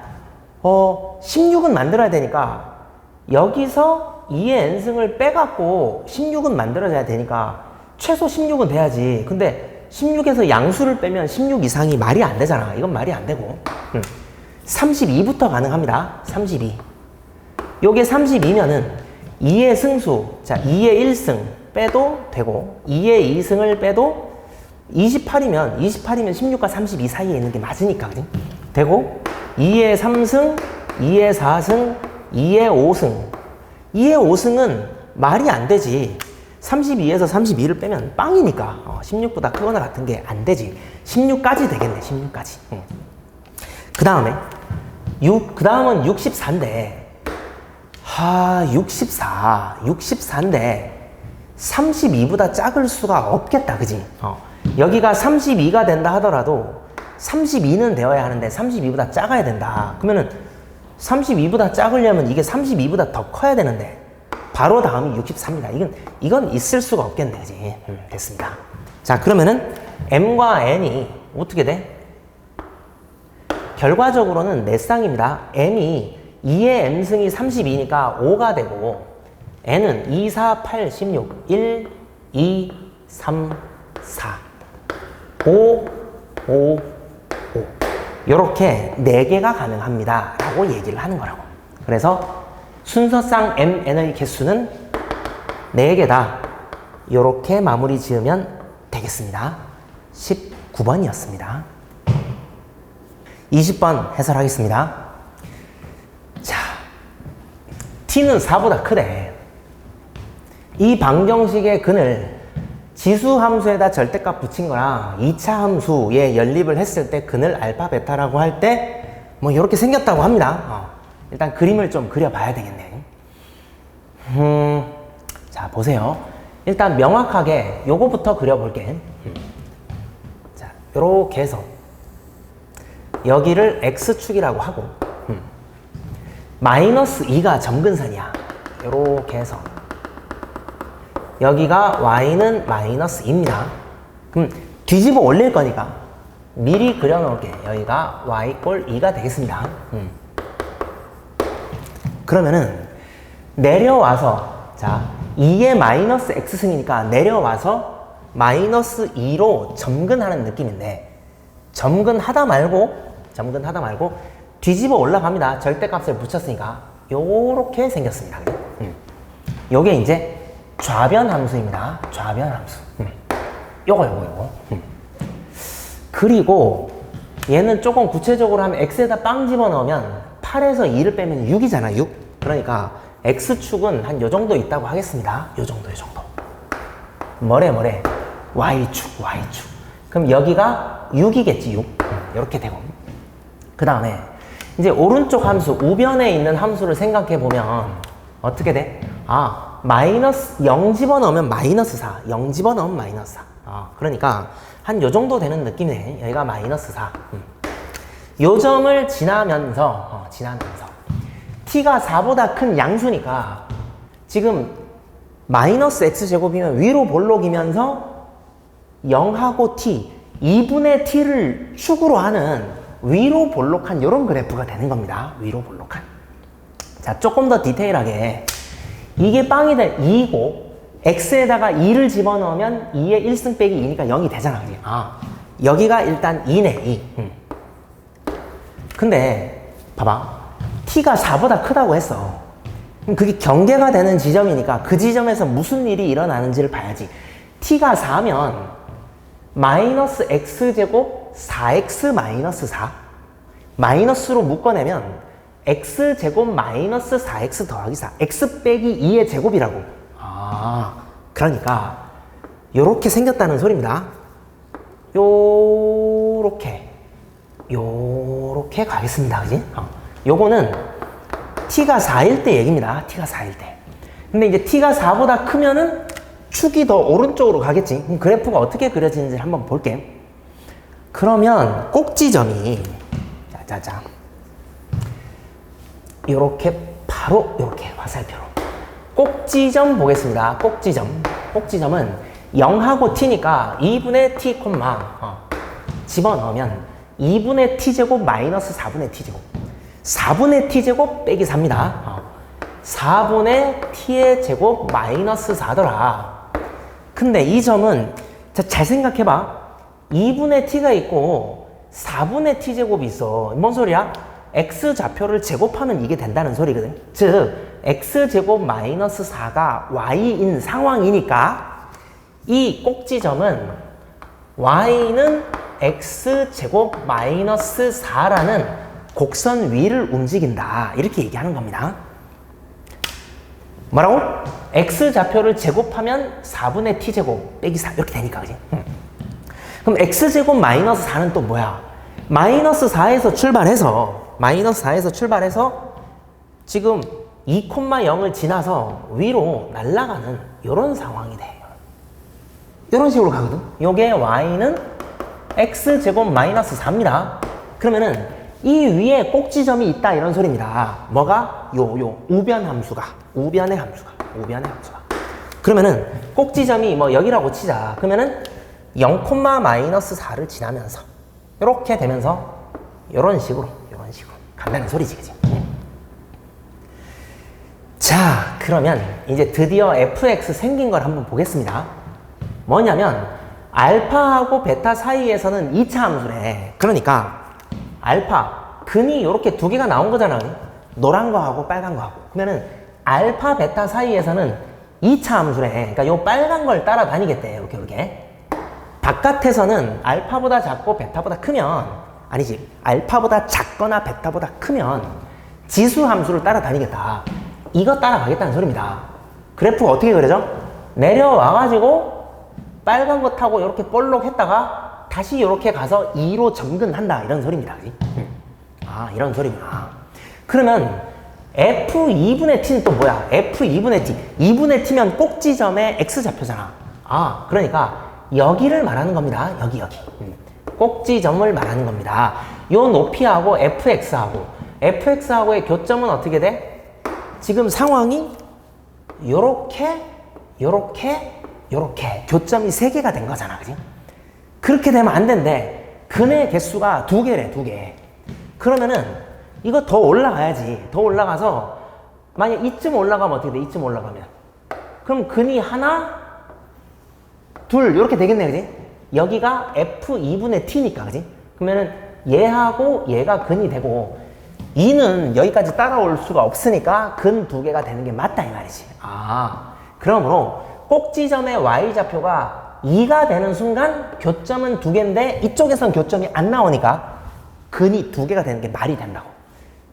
16은 만들어야 되니까 여기서 2의 n승을 빼갖고 16은 만들어져야 되니까 최소 16은 돼야지. 근데 16에서 양수를 빼면 16 이상이 말이 안 되잖아. 이건 말이 안 되고. 32부터 가능합니다. 32. 요게 32면은 2의 승수, 자, 2의 1승 빼도 되고 2의 2승을 빼도 28이면 16과 32 사이에 있는 게 맞으니까, 그지? 되고 2의 3승, 2의 4승, 2의 5승. 2의 5승은 말이 안 되지. 32에서 32를 빼면 빵이니까 16보다 크거나 같은 게 안 되지. 16까지 되겠네. 16까지. 그 다음은 64인데 64인데 32보다 작을 수가 없겠다, 그지? 여기가 32가 된다 하더라도 32는 되어야 하는데 32보다 작아야 된다. 그러면은 32보다 작으려면 이게 32보다 더 커야 되는데 바로 다음이 64입니다. 이건 있을 수가 없겠네, 그지? 됐습니다. 자, 그러면은 m과 n이 어떻게 돼? 결과적으로는 네 쌍입니다. m이 2의 m승이 32니까 5가 되고 n은 2, 4, 8, 16, 1, 2, 3, 4, 5, 5, 5 요렇게 4개가 가능합니다 라고 얘기를 하는 거라고. 그래서 순서상 mn의 개수는 4개다. 이렇게 마무리 지으면 되겠습니다. 19번이었습니다. 20번 해설하겠습니다. 자, t는 4보다 크대. 이 방정식의 근을 지수함수에다 절대값 붙인 거랑 2차 함수에 연립을 했을 때 근을 알파, 베타라고 할 때 뭐 이렇게 생겼다고 합니다. 일단 그림을 좀 그려봐야 되겠네. 자, 보세요. 일단 명확하게 요거부터 그려볼게. 자, 요렇게 해서 여기를 x축이라고 하고 마이너스 2가 점근선이야. 요렇게 해서 여기가 y는 마이너스 2입니다. 그럼 뒤집어 올릴 거니까 미리 그려놓을게. 여기가 y 꼴 2가 되겠습니다. 그러면은 내려와서 자 2의 마이너스 x승이니까 내려와서 마이너스 2로 점근하는 느낌인데 점근하다 말고 뒤집어 올라갑니다. 절대값을 붙였으니까 요렇게 생겼습니다. 요게 이제 좌변 함수입니다. 좌변 함수. 요거. 그리고 얘는 조금 구체적으로 하면 x에다 빵 집어넣으면 8에서 2를 빼면 6이잖아. 6. 그러니까 x축은 한 요 정도 있다고 하겠습니다. 요 정도. 뭐래? y축. 그럼 여기가 6이겠지. 6. 이렇게 되고. 그 다음에 이제 오른쪽 함수, 우변에 있는 함수를 생각해 보면 어떻게 돼? 마이너스 0 집어넣으면 마이너스 4. 0 집어넣으면 마이너스 4. 그러니까 한 요 정도 되는 느낌이네. 여기가 마이너스 4. 요 점을 지나면서 t가 4보다 큰 양수니까 지금 마이너스 x제곱이면 위로 볼록이면서 0하고 t, 2분의 t를 축으로 하는 위로 볼록한 이런 그래프가 되는 겁니다. 위로 볼록한. 자, 조금 더 디테일하게 이게 빵이 된 2이고 x에다가 2를 집어넣으면 2의 1승 빼기 2니까 0이 되잖아. 여기가 일단 2네. 2. 근데 봐봐. t가 4보다 크다고 했어. 그럼 그게 경계가 되는 지점이니까 그 지점에서 무슨 일이 일어나는지를 봐야지. t가 4면 마이너스 x제곱 4x 마이너스 4 마이너스로 묶어내면 x제곱 마이너스 4x 더하기 4 x 빼기 2의 제곱이라고. 그러니까 요렇게 생겼다는 소리입니다. 요렇게 가겠습니다. 그지? 요거는 t가 4일 때 얘기입니다. t가 4일 때. 근데 이제 t가 4보다 크면은 축이 더 오른쪽으로 가겠지. 그럼 그래프가 어떻게 그려지는지 한번 볼게. 그러면 꼭지점이 자 요렇게 바로 요렇게 화살표로 꼭지점 보겠습니다. 꼭지점은 0하고 t니까 2분의 t, 집어넣으면 2분의 t제곱 마이너스 4분의 t제곱 4분의 t제곱 빼기 4입니다. 4분의 t의 제곱 마이너스 4더라. 근데 이 점은 잘 생각해봐. 2분의 t가 있고 4분의 t제곱이 있어. 뭔 소리야? x좌표를 제곱하면 이게 된다는 소리거든. 즉 x제곱 마이너스 4가 y인 상황이니까 이 꼭지점은 y는 x제곱 마이너스 4라는 곡선 위를 움직인다. 이렇게 얘기하는 겁니다. 뭐라고? x좌표를 제곱하면 4분의 t제곱 빼기 4 이렇게 되니까. 그지? 그럼 x제곱 마이너스 4는 또 뭐야? 마이너스 4에서 출발해서 지금 2,0을 지나서 위로 날아가는 이런 상황이 돼요. 이런 식으로 가거든. 요게 y는 x제곱 마이너스 4입니다. 그러면은 이 위에 꼭지점이 있다 이런 소리입니다. 뭐가? 우변의 함수가. 그러면은 꼭지점이 뭐 여기라고 치자. 그러면은 0, 마이너스 4를 지나면서 이렇게 되면서 이런 식으로 간다는 소리지. 그치? 자, 그러면 이제 드디어 fx 생긴 걸 한번 보겠습니다. 뭐냐면 알파하고 베타 사이에서는 2차 함수래. 그러니까 알파 근이 이렇게 두 개가 나온 거잖아. 노란 거하고 빨간 거하고. 그러면은 알파, 베타 사이에서는 2차 함수래. 그러니까 요 빨간 걸 따라다니겠대. 이렇게. 바깥에서는 알파보다 작고 베타보다 크면, 아니지, 알파보다 작거나 베타보다 크면 지수 함수를 따라다니겠다. 이거 따라가겠다는 소리입니다. 그래프가 어떻게 그려져? 내려와가지고 빨간 거 타고 이렇게 볼록 했다가 다시 이렇게 가서 2로 접근한다. 이런 소리입니다. 그치? 아, 이런 소리구나. 그러면 F2분의 T는 또 뭐야? F2분의 T. 2분의 T면 꼭지점에 X좌표잖아. 아, 그러니까 여기를 말하는 겁니다. 여기. 꼭지점을 말하는 겁니다. 요 높이하고 FX하고의 교점은 어떻게 돼? 지금 상황이 요렇게 교점이 3개가 된 거잖아. 그지? 그렇게 되면 안 된대. 근의 개수가 2개래, 2개. 그러면은 이거 더 올라가야지. 더 올라가서 만약 이쯤 올라가면 어떻게 돼? 이쯤 올라가면. 그럼 근이 하나, 둘 이렇게 되겠네. 그지? 여기가 F2분의 T니까. 그지? 그러면은 얘하고 얘가 근이 되고 2는 여기까지 따라올 수가 없으니까 근 2개가 되는 게 맞다 이 말이지. 아, 그러므로 꼭지점의 Y좌표가 2가 되는 순간 교점은 2개인데 이쪽에선 교점이 안 나오니까 근이 2개가 되는 게 말이 된다고.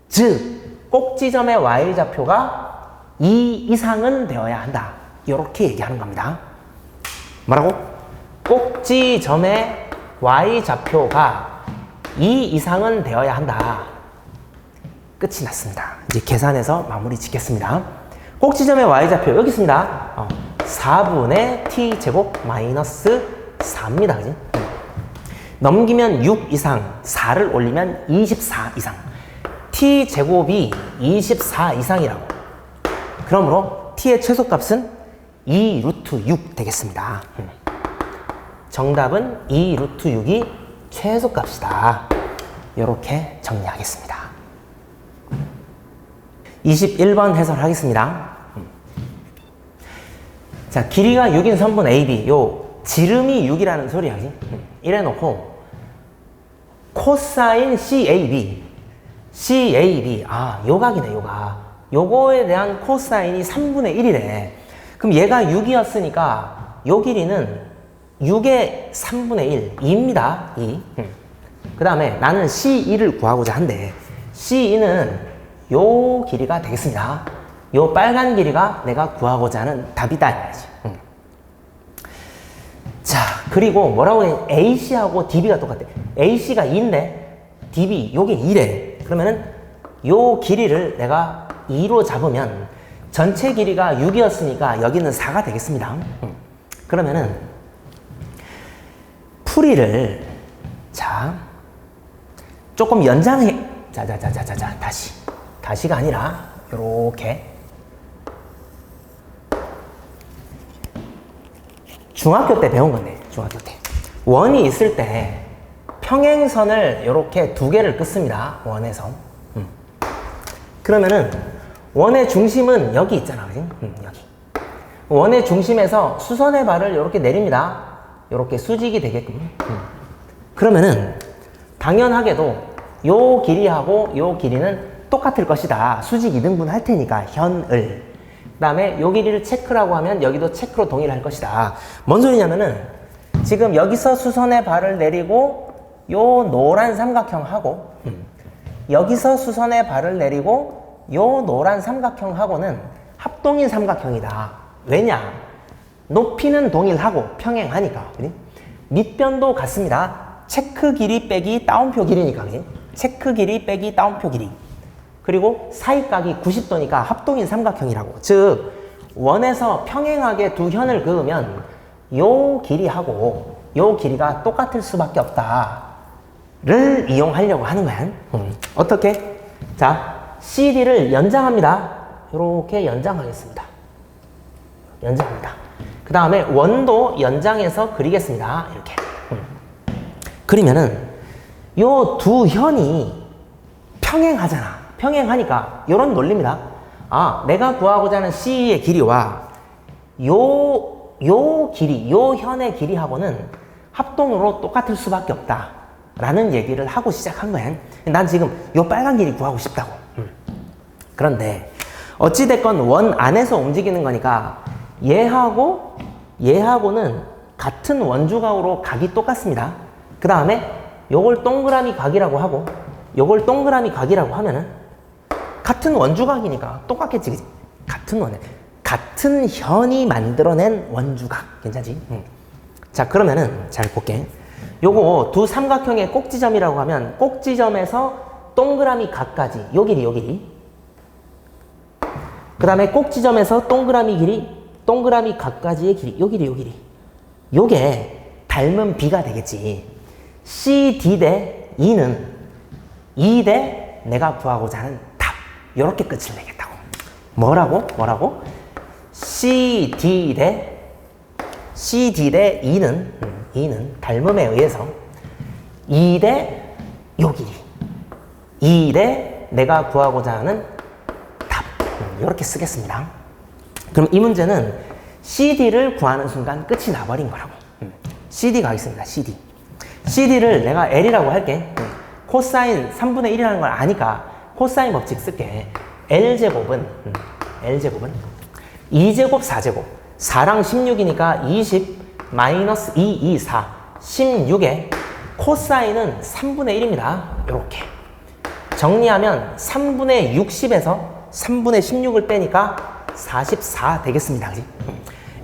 즉 꼭지점의 Y좌표가 2 이상은 되어야 한다. 이렇게 얘기하는 겁니다. 뭐라고? 꼭지점의 Y좌표가 2 이상은 되어야 한다. 끝이 났습니다. 이제 계산해서 마무리 짓겠습니다. 꼭지점의 Y좌표 여기 있습니다. 4분의 T제곱 마이너스 4입니다. 그지? 넘기면 6 이상, 4를 올리면 24 이상. T제곱이 24 이상이라고. 그러므로 T의 최소값은 2 루트 6 되겠습니다. 정답은 2 루트 6이 최소값이다. 이렇게 정리하겠습니다. 21번 해설하겠습니다. 자, 길이가 6인 선분 AB. 요 지름이 6이라는 소리야. 이래 놓고 코사인 CAB. 아, 요각이네, 요각. 요거에 대한 코사인이 3분의 1이래. 그럼 얘가 6이었으니까 요 길이는 6의 3분의 1, 2입니다. 2. 그 다음에 나는 C2를 구하고자 한대. C2는 요 길이가 되겠습니다. 요 빨간 길이가 내가 구하고자 하는 답이다. 이거지. 자, 그리고 뭐라고 해? AC하고 DB가 똑같대. AC가 2인데 DB 요게 2래. 그러면은 요 길이를 내가 2로 잡으면 전체 길이가 6이었으니까 여기는 4가 되겠습니다. 그러면은 풀이를 자 조금 연장해. 자자자자자 다시가 아니라 요렇게 중학교 때 배운 건데, 중학교 때 원이 있을 때 평행선을 이렇게 2개를 긋습니다. 원에서. 그러면은 원의 중심은 여기 있잖아. 그지? 여기. 원의 중심에서 수선의 발을 이렇게 내립니다. 이렇게 수직이 되게끔. 그러면은 당연하게도 요 길이하고 요 길이는 똑같을 것이다. 수직 이등분 할 테니까 현을. 그 다음에 요 길이를 체크라고 하면 여기도 체크로 동일할 것이다. 뭔 소리냐면은 지금 여기서 수선의 발을 내리고 요 노란 삼각형하고 여기서 수선의 발을 내리고 요 노란 삼각형하고는 합동인 삼각형이다. 왜냐? 높이는 동일하고 평행하니까. 그치? 밑변도 같습니다. 체크 길이 빼기 따옴표 길이니까. 그치? 체크 길이 빼기 따옴표 길이. 그리고 사이각이 90도니까 합동인 삼각형이라고. 즉 원에서 평행하게 두 현을 그으면 요 길이하고 요 길이가 똑같을 수밖에 없다를 이용하려고 하는 거야. 어떻게? 자, CD를 연장합니다. 이렇게 연장하겠습니다. 연장합니다. 그 다음에 원도 연장해서 그리겠습니다. 이렇게. 그리면은 요 두 현이 평행하잖아. 평행하니까 이런 논리입니다. 아, 내가 구하고자 하는 C의 길이와 요 길이, 요 현의 길이하고는 합동으로 똑같을 수밖에 없다 라는 얘기를 하고 시작한 거야. 난 지금 요 빨간 길이 구하고 싶다고. 그런데 어찌됐건 원 안에서 움직이는 거니까 얘하고는 같은 원주각으로 각이 똑같습니다. 그 다음에 요걸 동그라미 각이라고 하고 요걸 동그라미 각이라고 하면은 같은 원주각이니까 똑같겠지, 그치? 같은 현이 만들어낸 원주각. 괜찮지? 자, 그러면은 잘 볼게. 요거 두 삼각형의 꼭지점이라고 하면 꼭지점에서 동그라미 각까지 요 길이 그 다음에 꼭지점에서 동그라미 각까지의 길이 요 길이 요게 닮은 비가 되겠지. CD 대 E는 2 대 내가 구하고자 하는 답. 요렇게 끝을 내겠다고. 뭐라고? CD 대 E는 닮음에 의해서 2 대 요 길이 2 대 내가 구하고자 하는 답. 이렇게 쓰겠습니다. 그럼 이 문제는 CD를 구하는 순간 끝이 나버린 거라고. CD 가겠습니다. CD를 내가 L이라고 할게. 코사인 3분의 1이라는 걸 아니까 코사인 법칙 쓸게. L제곱은 2제곱 4제곱 4랑 16이니까 20 마이너스 2, 2, 4 16에 코사인은 3분의 1입니다. 이렇게 정리하면 3분의 60에서 3분의 16을 빼니까 44 되겠습니다. 그치?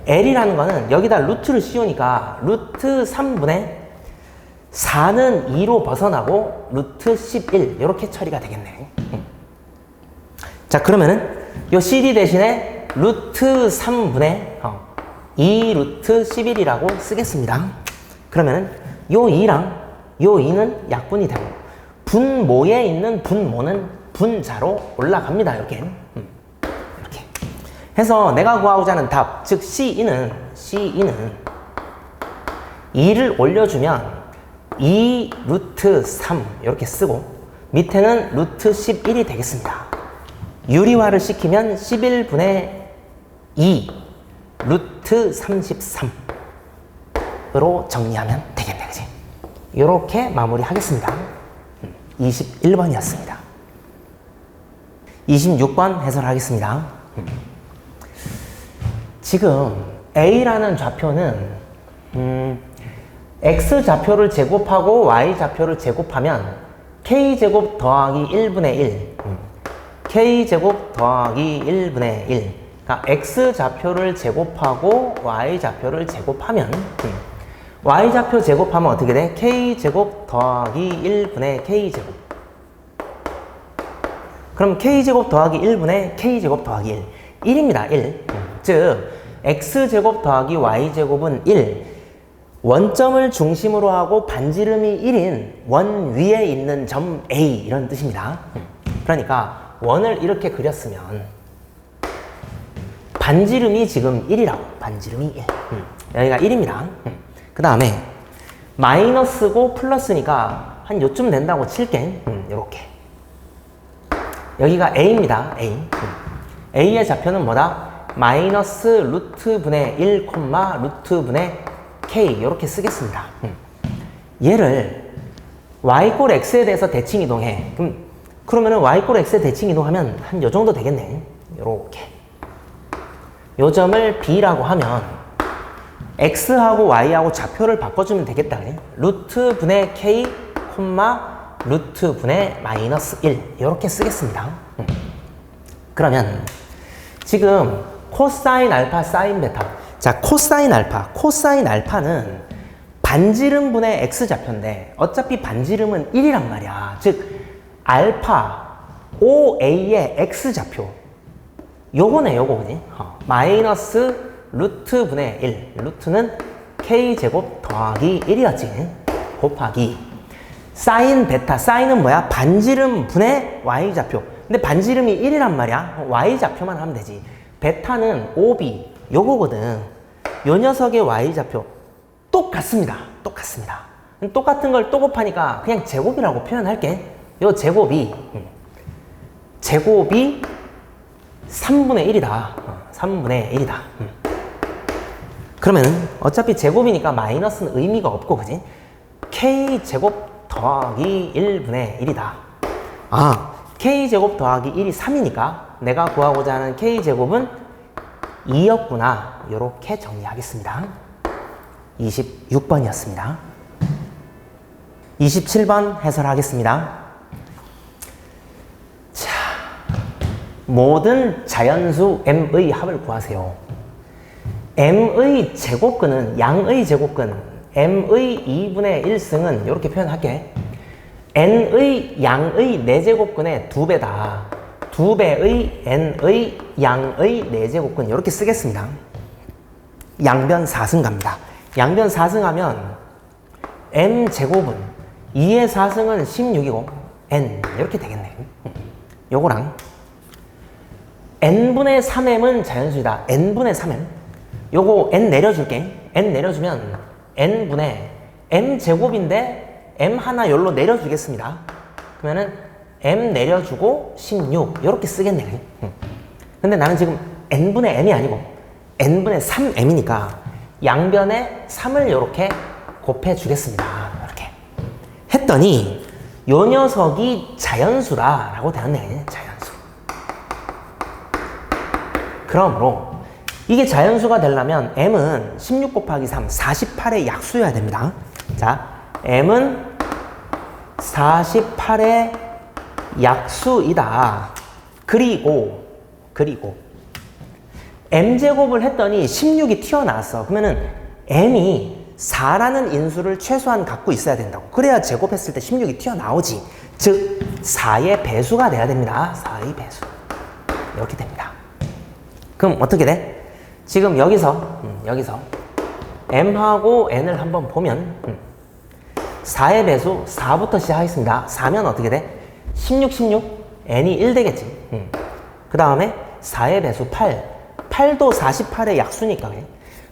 L이라는 거는 여기다 루트를 씌우니까 루트 3분의 4는 2로 벗어나고 루트 11 이렇게 처리가 되겠네. 자, 그러면은 요 CD 대신에 루트 3분의 2 루트 11이라고 쓰겠습니다. 그러면은 요 2랑 요 2는 약분이 되고 분모에 있는 분모는 분자로 올라갑니다. 이렇게 해서 내가 구하고자 하는 답, 즉 C는 2를 올려주면 2 루트 3 이렇게 쓰고 밑에는 루트 11이 되겠습니다. 유리화를 시키면 11분의 2 루트 33으로 정리하면 되겠네, 그지? 이렇게 마무리하겠습니다. 21번이었습니다. 26번 해설하겠습니다. 지금 A라는 좌표는 X좌표를 제곱하고 Y좌표를 제곱하면 K제곱 더하기 1분의 1 K제곱 더하기 1분의 1 그러니까 X좌표를 제곱하고 Y좌표를 제곱하면 Y좌표 제곱하면 어떻게 돼? K제곱 더하기 1분의 K제곱. 그럼 K제곱 더하기 1분의 K제곱 더하기 1 1입니다. 1 즉 X제곱 더하기 Y제곱은 1 원점을 중심으로 하고 반지름이 1인 원 위에 있는 점 A 이런 뜻입니다. 그러니까 원을 이렇게 그렸으면 반지름이 지금 1이라고. 반지름이 1 여기가 1입니다. 그 다음에 마이너스고 플러스니까 한 요쯤 된다고 칠게. 요렇게 여기가 A입니다. A의 좌표는 뭐다? 마이너스 루트 분의 1, 루트 분의 K 이렇게 쓰겠습니다. 얘를 Y꼴 X에 대해서 대칭 이동해. 그러면은 Y꼴 X에 대칭 이동하면 한 요 정도 되겠네. 요렇게 요 점을 B라고 하면 X하고 Y하고 좌표를 바꿔주면 되겠다. 그래? 루트 분의 K, 루트 분의 마이너스 1 이렇게 쓰겠습니다. 그러면 지금 코사인 알파, 사인 베타. 자, 코사인 알파는 반지름분의 X좌표인데 어차피 반지름은 1이란 말이야. 즉 알파 OA의 X좌표 요거네, 요거지. 마이너스 루트 분의 1 루트는 K제곱 더하기 1이었지. 곱하기 사인 베타. 사인은 뭐야? 반지름 분의 Y좌표. 근데 반지름이 1이란 말이야. Y좌표만 하면 되지. 베타는 OB 요거거든. 요 녀석의 Y좌표 똑같습니다. 똑같은 걸 또 곱하니까 그냥 제곱이라고 표현할게. 요 제곱이 3분의 1이다. 3분의 1이다. 그러면 어차피 제곱이니까 마이너스는 의미가 없고, 그지? K제곱 더하기 1분의 1이다. K제곱 더하기 1이 3이니까 내가 구하고자 하는 K제곱은 2였구나. 이렇게 정리하겠습니다. 26번이었습니다. 27번 해설하겠습니다. 자, 모든 자연수 M의 합을 구하세요. M의 제곱근은, 양의 제곱근, M의 2분의 1승은 이렇게 표현할게. N의 양의 4제곱근의 2배다. 2배의 N의 양의 4제곱근 이렇게 쓰겠습니다. 양변 4승 갑니다. 양변 4승 하면 M제곱은 2의 4승은 16이고 N 이렇게 되겠네. 요거랑 N분의 3M은 자연수이다. N분의 3M 요거 N 내려줄게. N 내려주면 N분의 M제곱인데 M 하나 열로 내려주겠습니다. 그러면은 M 내려주고 16 이렇게 쓰겠네. 근데 나는 지금 N분의 M이 아니고 N분의 3M이니까 양변에 3을 이렇게 곱해주겠습니다. 이렇게 했더니 요 녀석이 자연수다 라고 되었네. 자연수. 그러므로 이게 자연수가 되려면 M은 16 곱하기 3, 48의 약수여야 됩니다. 자, M은 48의 약수이다. 그리고 M제곱을 했더니 16이 튀어나왔어. 그러면은 M이 4라는 인수를 최소한 갖고 있어야 된다고. 그래야 제곱했을 때 16이 튀어나오지. 즉 4의 배수가 돼야 됩니다. 4의 배수. 이렇게 됩니다. 그럼 어떻게 돼? 지금 여기서 M하고 N을 한번 보면 4의 배수 4부터 시작하겠습니다. 4면 어떻게 돼? 16, N이 1 되겠지. 그 다음에 4의 배수 8도 48의 약수니까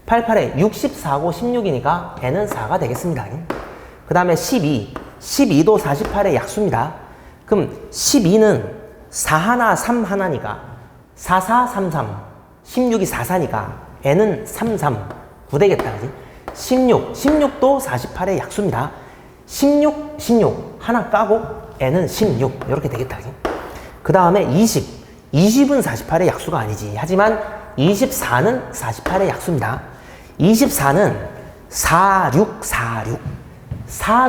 88에 64고 16이니까 N은 4가 되겠습니다. 그 다음에 12도 48의 약수입니다. 그럼 12는 4 하나 3 하나니까 4, 4, 3, 3 16이 4, 4니까 N은 3, 3 9 되겠다. 그지? 16도 48의 약수입니다. 16 하나 까고 N은 16 이렇게 되겠다. 그 다음에 20은 48의 약수가 아니지. 하지만 24는 48의 약수입니다. 24는 4,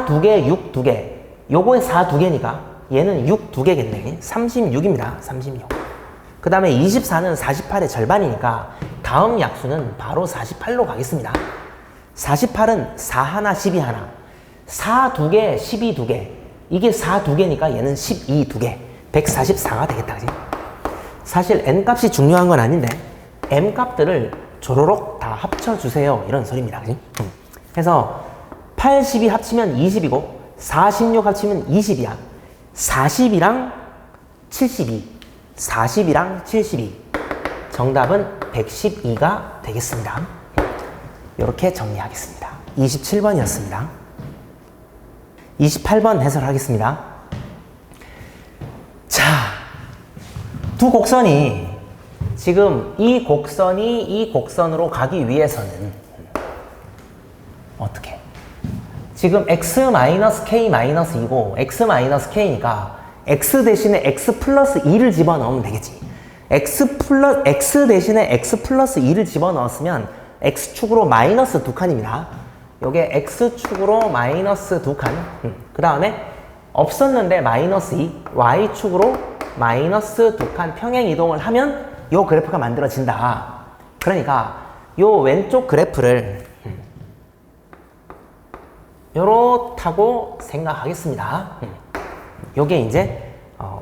2개, 6 2개. 요거에 4 2개니까 얘는 6 2개겠네. 36입니다. 36. 그 다음에 24는 48의 절반이니까 다음 약수는 바로 48로 가겠습니다. 48은 4 하나, 12 하나. 4 2개, 12 2개. 이게 4 2개니까 얘는 12 2개. 144가 되겠다. 그치? 사실 N값이 중요한 건 아닌데 M 값들을 조로록 다 합쳐주세요. 이런 소리입니다. 그치? 그래서 8, 12 합치면 20이고 4, 16 합치면 20이야. 40이랑 72. 40이랑 72. 정답은 112가 되겠습니다. 이렇게 정리하겠습니다. 27번이었습니다. 28번 해설하겠습니다. 자, 두 곡선이 지금 이 곡선이 이 곡선으로 가기 위해서는 어떻게? 지금 x-k-2고 x-k니까 x 대신에 x 플러스 2를 집어넣으면 되겠지. x 대신에 x 플러스 2를 집어넣었으면 x축으로 마이너스 2칸입니다. 요게 x축으로 마이너스 2칸. 그 다음에 없었는데 마이너스 2, y축으로 마이너스 2칸 평행 이동을 하면 요 그래프가 만들어진다. 그러니까 요 왼쪽 그래프를 요렇다고 생각하겠습니다. 요게 이제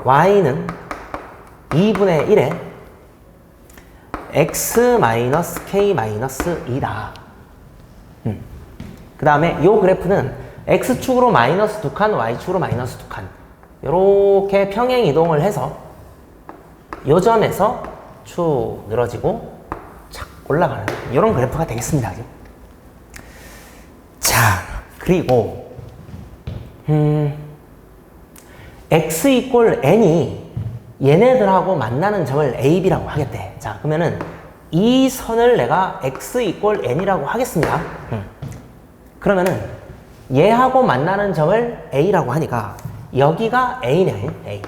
y는 2분의 1에 x-k-2다. 그 다음에 요 그래프는 x축으로 마이너스 2칸, y축으로 마이너스 2칸 요렇게 평행 이동을 해서 요 점에서 쭉 늘어지고 착 올라가는 이런 그래프가 되겠습니다. 자, 그리고 x 이꼴 n이 얘네들하고 만나는 점을 a, b라고 하겠대. 자, 그러면은 이 선을 내가 x 이꼴 n이라고 하겠습니다. 그러면은 얘하고 만나는 점을 a라고 하니까 여기가 a네. a.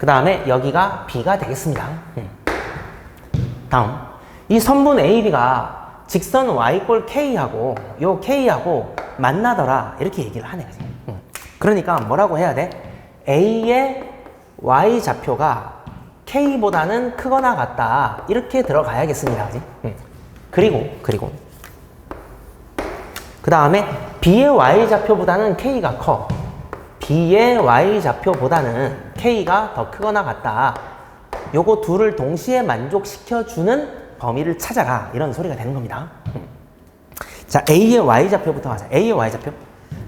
그 다음에 여기가 B가 되겠습니다. 다음. 이 선분 AB가 직선 Y꼴 K하고 요 K하고 만나더라. 이렇게 얘기를 하네. 그지? 그러니까 뭐라고 해야 돼? A의 Y좌표가 K보다는 크거나 같다. 이렇게 들어가야겠습니다. 그지? 그리고 그 다음에 B의 Y좌표보다는 K가 커. B의 Y좌표보다는 K가 더 크거나 같다. 요거 둘을 동시에 만족시켜주는 범위를 찾아라. 이런 소리가 되는 겁니다. 자, A의 Y좌표부터 하자. A의 Y좌표.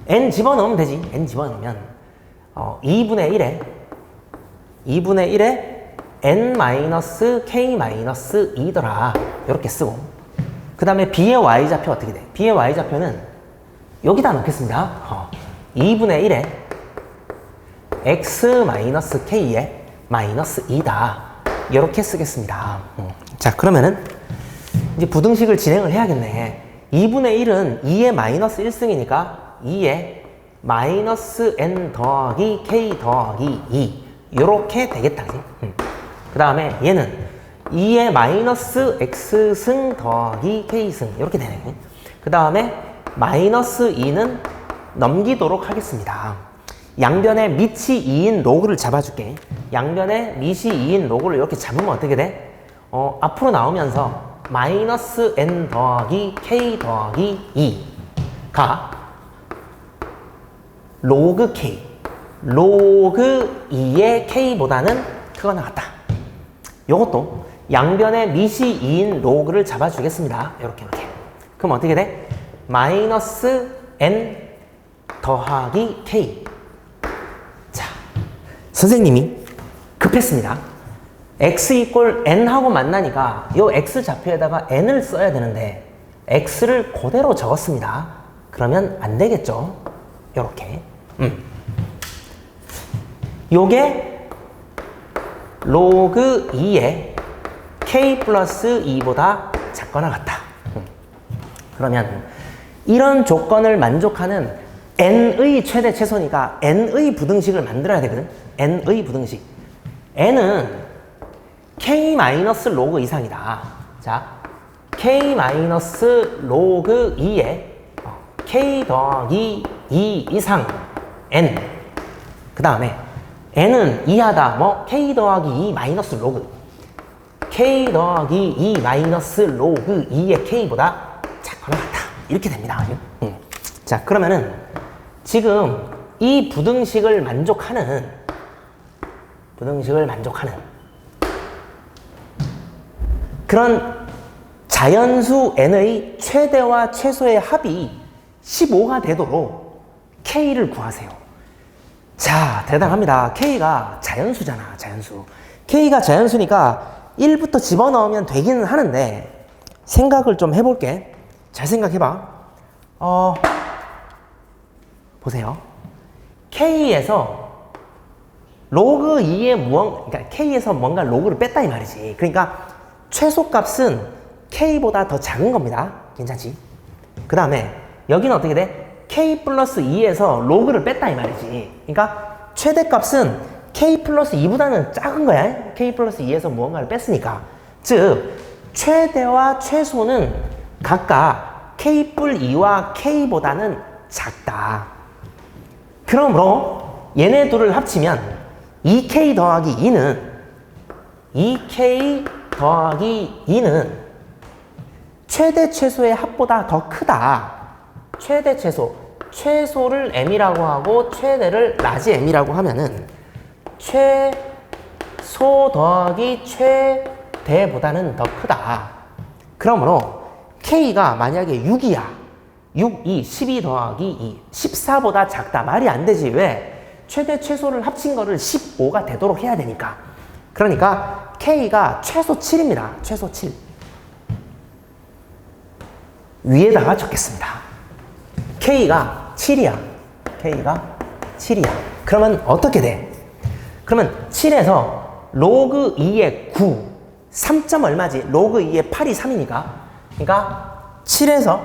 N 집어넣으면 되지. N 집어넣으면 2분의 1에 N-K-2더라. 이렇게 쓰고 그 다음에 B의 Y좌표 어떻게 돼? B의 Y좌표는 여기다 넣겠습니다. 2분의 1에 X-K에 마이너스 2다. 이렇게 쓰겠습니다. 자, 그러면은 이제 부등식을 진행을 해야겠네. 2분의 1은 2의 마이너스 1승이니까 2에 마이너스 N 더하기 K 더하기 2 이렇게 되겠다. 그 다음에 얘는 2의 마이너스 X승 더하기 K승 이렇게 되네. 그 다음에 마이너스 2는 넘기도록 하겠습니다. 양변에 밑이 2인 로그를 잡아줄게. 양변에 밑이 2인 로그를 이렇게 잡으면 어떻게 돼? 앞으로 나오면서 마이너스 N 더하기 K 더하기 2가 로그 K, 로그 2의 K보다는 크거나 같다. 요것도 양변에 밑이 2인 로그를 잡아주겠습니다. 이렇게. 그럼 어떻게 돼? 마이너스 N 더하기 K. 자, 선생님이 급했습니다. X 이꼴 N하고 만나니까 요 X 좌표에다가 N을 써야 되는데 X를 그대로 적었습니다. 그러면 안 되겠죠? 요렇게. 요게 로그 2에 K 플러스 2보다 작거나 같다. 그러면 이런 조건을 만족하는 N의 최대 최소니까 N의 부등식을 만들어야 되거든. N의 부등식. N은 K 마이너스 로그 이상이다. 자, K 마이너스 로그 2에 K 더하기 2 이상 N. 그 다음에 N은 이하다. 뭐 K 더하기 2 마이너스 로그. K 더하기 2 마이너스 로그 2의 K보다 작거나 같다. 이렇게 됩니다. 자, 그러면은 지금 이 부등식을 만족하는 그런 자연수 N의 최대와 최소의 합이 15가 되도록 K를 구하세요. 자, 대단합니다. K가 자연수잖아, 자연수. K가 자연수니까 1부터 집어넣으면 되기는 하는데 생각을 좀 해볼게. 잘 생각해봐. 보세요. K에서 로그 2의 그러니까 K에서 뭔가 로그를 뺐다 이 말이지. 그러니까 최소값은 K보다 더 작은 겁니다. 괜찮지? 그 다음에 여기는 어떻게 돼? K 플러스 2에서 로그를 뺐다 이 말이지. 그러니까 최대값은 K 플러스 2보다는 작은 거야. K 플러스 2에서 무언가를 뺐으니까. 즉 최대와 최소는 각각 K 뿔 2와 K보다는 작다. 그러므로 얘네 둘을 합치면 2K 더하기 2는 2K 더하기 2는 최대 최소의 합보다 더 크다. 최대 최소. 최소를 M이라고 하고 최대를 라지 M이라고 하면은 최소 더하기 최대보다는 더 크다. 그러므로 K가 만약에 6이야. 6, 2, 12 더하기 2, 14보다 작다. 말이 안 되지. 왜? 최대 최소를 합친 거를 15가 되도록 해야 되니까. 그러니까 K가 최소 7입니다. 최소 7. 위에다가 적겠습니다. K가 7이야. K가 7이야. 그러면 어떻게 돼? 그러면 7에서 로그 2의 9, 3점 얼마지? 로그 2의 8이 3이니까. 그러니까 7에서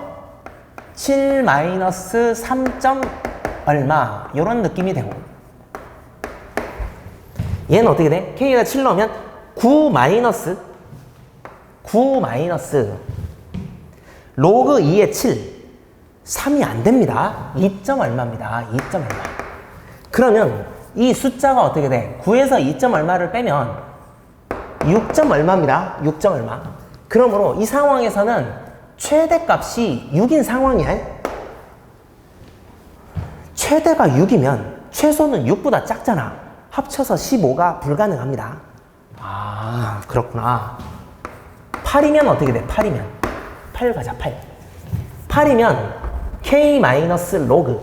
7 마이너스 3점 얼마 이런 느낌이 되고 얘는 어떻게 돼? K에다 7 넣으면 9 마이너스 로그 2의 7. 3이 안 됩니다. 2점 얼마입니다. 2점 얼마. 그러면 이 숫자가 어떻게 돼? 9에서 2점 얼마를 빼면 6점 얼마입니다. 6점 얼마. 그러므로 이 상황에서는 최대값이 6인 상황이야. 최대가 6이면 최소는 6보다 작잖아. 합쳐서 15가 불가능합니다. 아, 그렇구나. 8이면 어떻게 돼? 8이면 8 가자. 8이면 K 마이너스 로그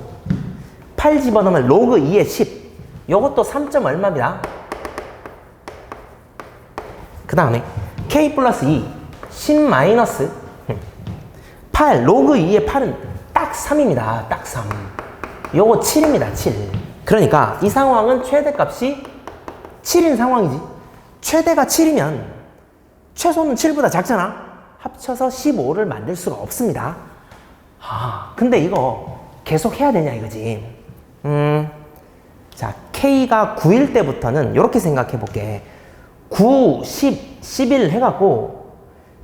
8 집어넣으면 로그 2의 10. 요것도 3점 얼마입니다. 그 다음에 K 플러스 2 10 마이너스 8 로그 2의 8은 딱 3입니다. 딱 3. 요거 7입니다. 7. 그러니까 이 상황은 최대값이 7인 상황이지. 최대가 7이면 최소는 7보다 작잖아. 합쳐서 15를 만들 수가 없습니다. 아, 근데 이거 계속 해야 되냐 이거지. 자, K가 9일 때부터는 이렇게 생각해 볼게. 9, 10, 11 해갖고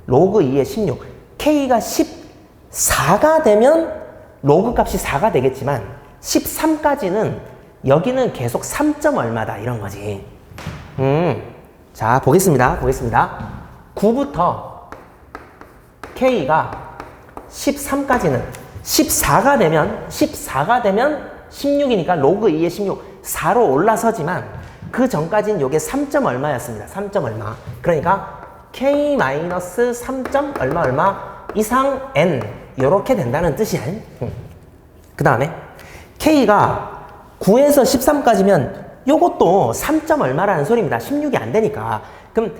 로그 2에 16. K가 14가 되면 로그 값이 4가 되겠지만 13까지는 여기는 계속 3점 얼마다 이런 거지. 자, 보겠습니다. 9부터 K가 13까지는 14가 되면 16이니까 로그 2에 16 4로 올라서지만 그 전까지는 요게 3점 얼마였습니다. 3점 얼마. 그러니까 K 마이너스 3점 얼마 이상 N 요렇게 된다는 뜻이야. 그 다음에 K가 9에서 13까지면 요것도 3점 얼마라는 소리입니다. 16이 안 되니까. 그럼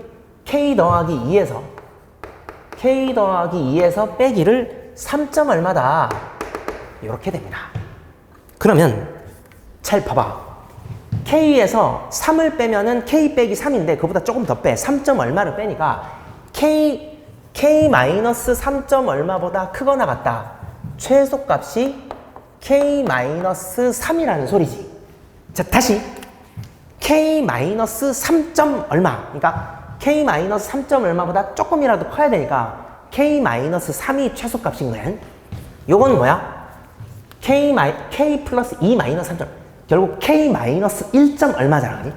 K 더하기 2에서 빼기를 3점 얼마다. 이렇게 됩니다. 그러면 잘 봐봐. K에서 3을 빼면은 K 빼기 3인데 그보다 조금 더 빼. 3점 얼마를 빼니까 K 마이너스 3점 얼마보다 크거나 같다. 최소값이 K 마이너스 3이라는 소리지. 자, 다시 K 마이너스 3점 얼마. 그러니까 K 마이너스 3점 얼마보다 조금이라도 커야 되니까 K 마이너스 3이 최소값인 거야. 요건 뭐야? K 플러스 2 마이너스 3점. 결국 K 마이너스 1점 얼마잖아. 그지?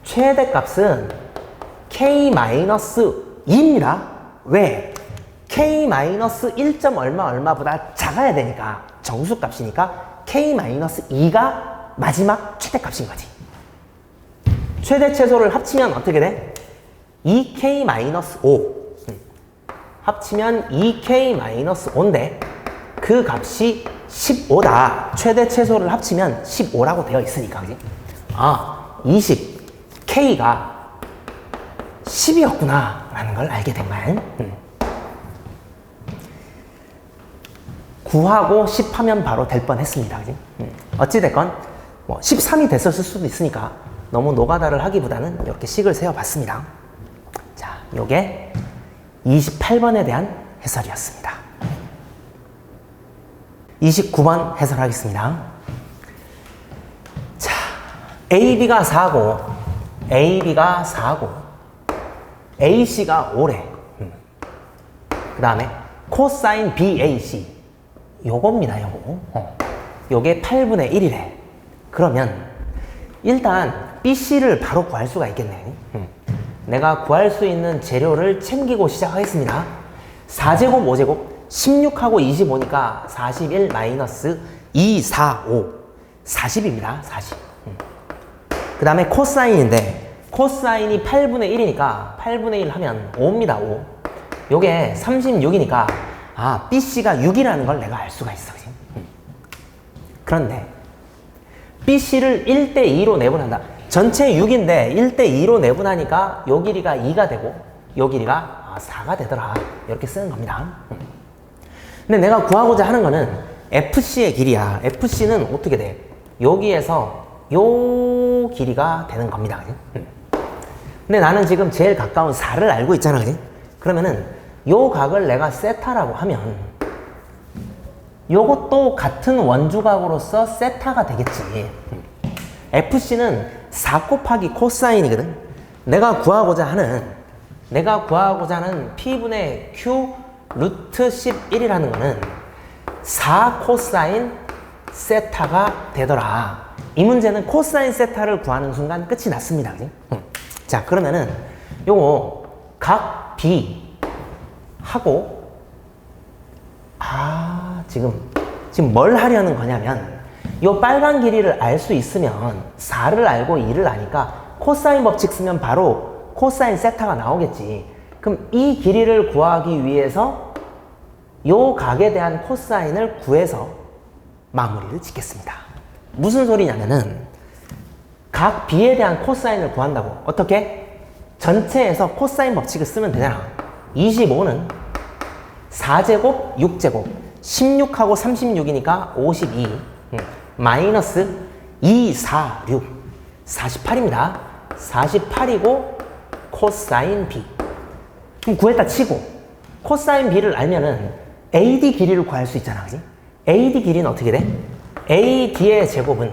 최대값은 K 마이너스 2입니다. 왜? K 마이너스 1점 얼마보다 작아야 되니까 정수값이니까 K 마이너스 2가 마지막 최대값인 거지. 최대 최소를 합치면 어떻게 돼? 2K 마이너스 5. 합치면 2K 마이너스 5인데 그 값이 15다. 최대 최소를 합치면 15라고 되어 있으니까. 그지? 아, 20. K가 10이었구나 라는 걸 알게 된 거야. 9하고 10 하면 바로 될 뻔했습니다. 그지? 어찌됐건 뭐 13이 됐었을 수도 있으니까 너무 노가다를 하기보다는 이렇게 식을 세워봤습니다. 자, 요게 28번에 대한 해설이었습니다. 29번 해설하겠습니다. 자, AB가 4고 AC가 5래. 그 다음에 코사인 BAC 요겁니다. 요게 8분의 1이래. 그러면 일단 BC를 바로 구할 수가 있겠네. 내가 구할 수 있는 재료를 챙기고 시작하겠습니다. 4제곱, 5제곱, 16하고 25니까 41 마이너스 2, 4, 5. 40입니다. 40. 그 다음에 코사인인데 코사인이 8분의 1이니까 8분의 1 하면 5입니다. 5. 요게 36이니까 아, BC가 6이라는 걸 내가 알 수가 있어. 그런데 BC를 1대2로 내분한다. 전체 6인데 1대2로 내분하니까 요 길이가 2가 되고 요 길이가 4가 되더라. 이렇게 쓰는 겁니다. 근데 내가 구하고자 하는 거는 FC의 길이야. FC는 어떻게 돼? 여기에서 요 길이가 되는 겁니다. 그치? 근데 나는 지금 제일 가까운 4를 알고 있잖아. 그치? 그러면은 요 각을 내가 세타라고 하면 요것도 같은 원주각으로서 세타가 되겠지. FC는 4 곱하기 코사인이거든. 내가 구하고자 하는 P분의 Q 루트 11이라는 거는 4 코사인 세타가 되더라. 이 문제는 코사인 세타를 구하는 순간 끝이 났습니다. 그치? 자, 그러면은 요거 각 B 하고 지금 뭘 하려는 거냐면 요 빨간 길이를 알 수 있으면 4를 알고 2를 아니까 코사인 법칙 쓰면 바로 코사인 세타가 나오겠지. 그럼 이 길이를 구하기 위해서 요 각에 대한 코사인을 구해서 마무리를 짓겠습니다. 무슨 소리냐면은 각 B에 대한 코사인을 구한다고. 어떻게? 전체에서 코사인 법칙을 쓰면 되잖아. 25는 4제곱, 6제곱, 16하고 36이니까 52, 마이너스 2, 4, 6, 48입니다. 48이고 코사인 B. 그럼 구했다 치고 코사인 B를 알면은 AD 길이를 구할 수 있잖아. 그지? AD 길이는 어떻게 돼? AD의 제곱은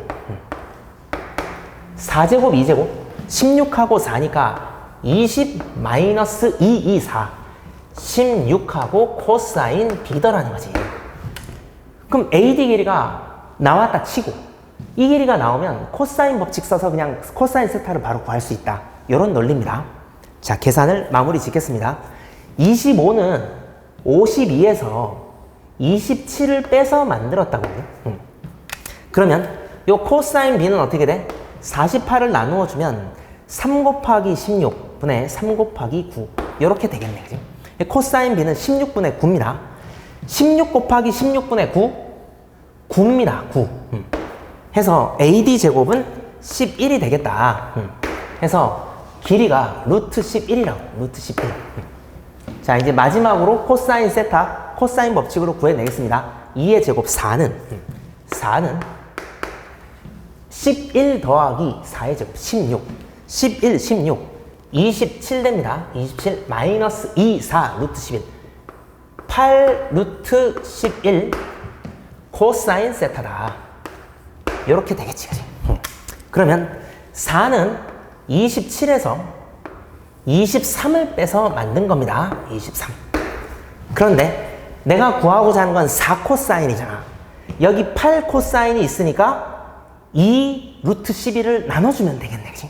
4제곱, 2제곱, 16하고 4니까 20 마이너스 2, 2, 4. 16하고 코사인 B더라는 거지. 그럼 AD 길이가 나왔다 치고 이 길이가 나오면 코사인 법칙 써서 그냥 코사인 세타를 바로 구할 수 있다. 이런 논리입니다. 자, 계산을 마무리 짓겠습니다. 25는 52에서 27을 빼서 만들었다고. 그러면 요 코사인 B는 어떻게 돼? 48을 나누어 주면 3 곱하기 16분의 3 곱하기 9 이렇게 되겠네. 그죠? 코사인 B는 16분의 9입니다. 16 곱하기 16분의 9? 9입니다. 9. 해서 AD 제곱은 11이 되겠다. 해서 길이가 루트 11이라고. 루트 11. 자, 이제 마지막으로 코사인 세타, 코사인 법칙으로 구해내겠습니다. 2의 제곱 4는 11 더하기 4의 제곱 16. 11, 16. 27 됩니다. 27 마이너스 2, 4 루트 11. 8 루트 11 코사인 세타다. 이렇게 되겠지. 그치? 그러면 4는 27에서 23을 빼서 만든 겁니다. 23. 그런데 내가 구하고자 하는 건 4 코사인이잖아. 여기 8 코사인이 있으니까 2 루트 11을 나눠주면 되겠네. 그치?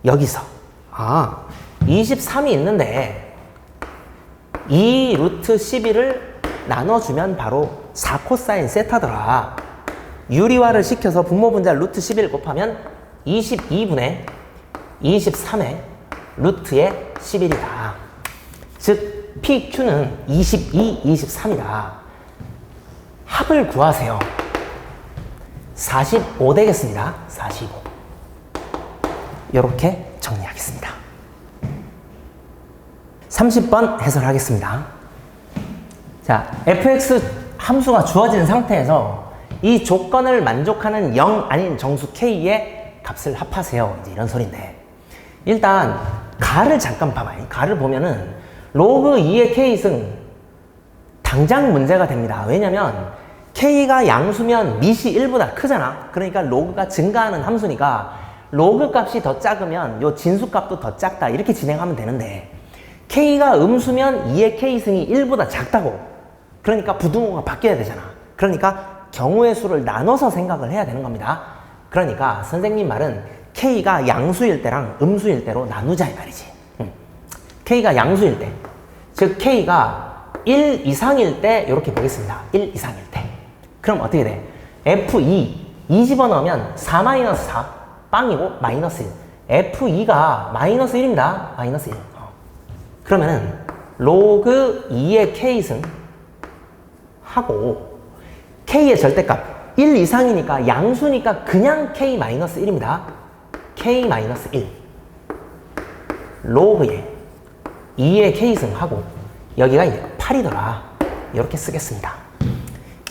여기서 23이 있는데 2 루트 11을 나눠주면 바로 4 코사인 세타더라. 유리화를 시켜서 분모분자 루트 11 곱하면 22분의 23의 루트의 11이다. 즉 PQ는 22, 23이다. 합을 구하세요. 45 되겠습니다. 45. 이렇게 정리하겠습니다. 30번 해설하겠습니다. 자, fx 함수가 주어진 상태에서 이 조건을 만족하는 0 아닌 정수 k의 값을 합하세요. 이제 이런 소리인데, 일단 가를 잠깐 봐봐요. 가를 보면은 로그 2의 k승 당장 문제가 됩니다. 왜냐면 k가 양수면 밑이 1보다 크잖아. 그러니까 로그가 증가하는 함수니까 로그 값이 더 작으면 요 진수 값도 더 작다. 이렇게 진행하면 되는데, k가 음수면 2의 k승이 1보다 작다고. 그러니까 부등호가 바뀌어야 되잖아. 그러니까 경우의 수를 나눠서 생각을 해야 되는 겁니다. 그러니까 선생님 말은 k가 양수일 때랑 음수일 때로 나누자 이 말이지. k가 양수일 때, 즉 k가 1 이상일 때 이렇게 보겠습니다. 1 이상일 때. 그럼 어떻게 돼? f2 2 집어넣으면 4-4 빵이고 마이너스 1. f2가 마이너스 1입니다. 마이너스 1. 그러면은 로그 2의 k승 하고 k의 절대값 1 이상이니까 양수니까 그냥 k-1입니다. k-1 로그의 2의 k승 하고 여기가 이제 8이더라. 이렇게 쓰겠습니다.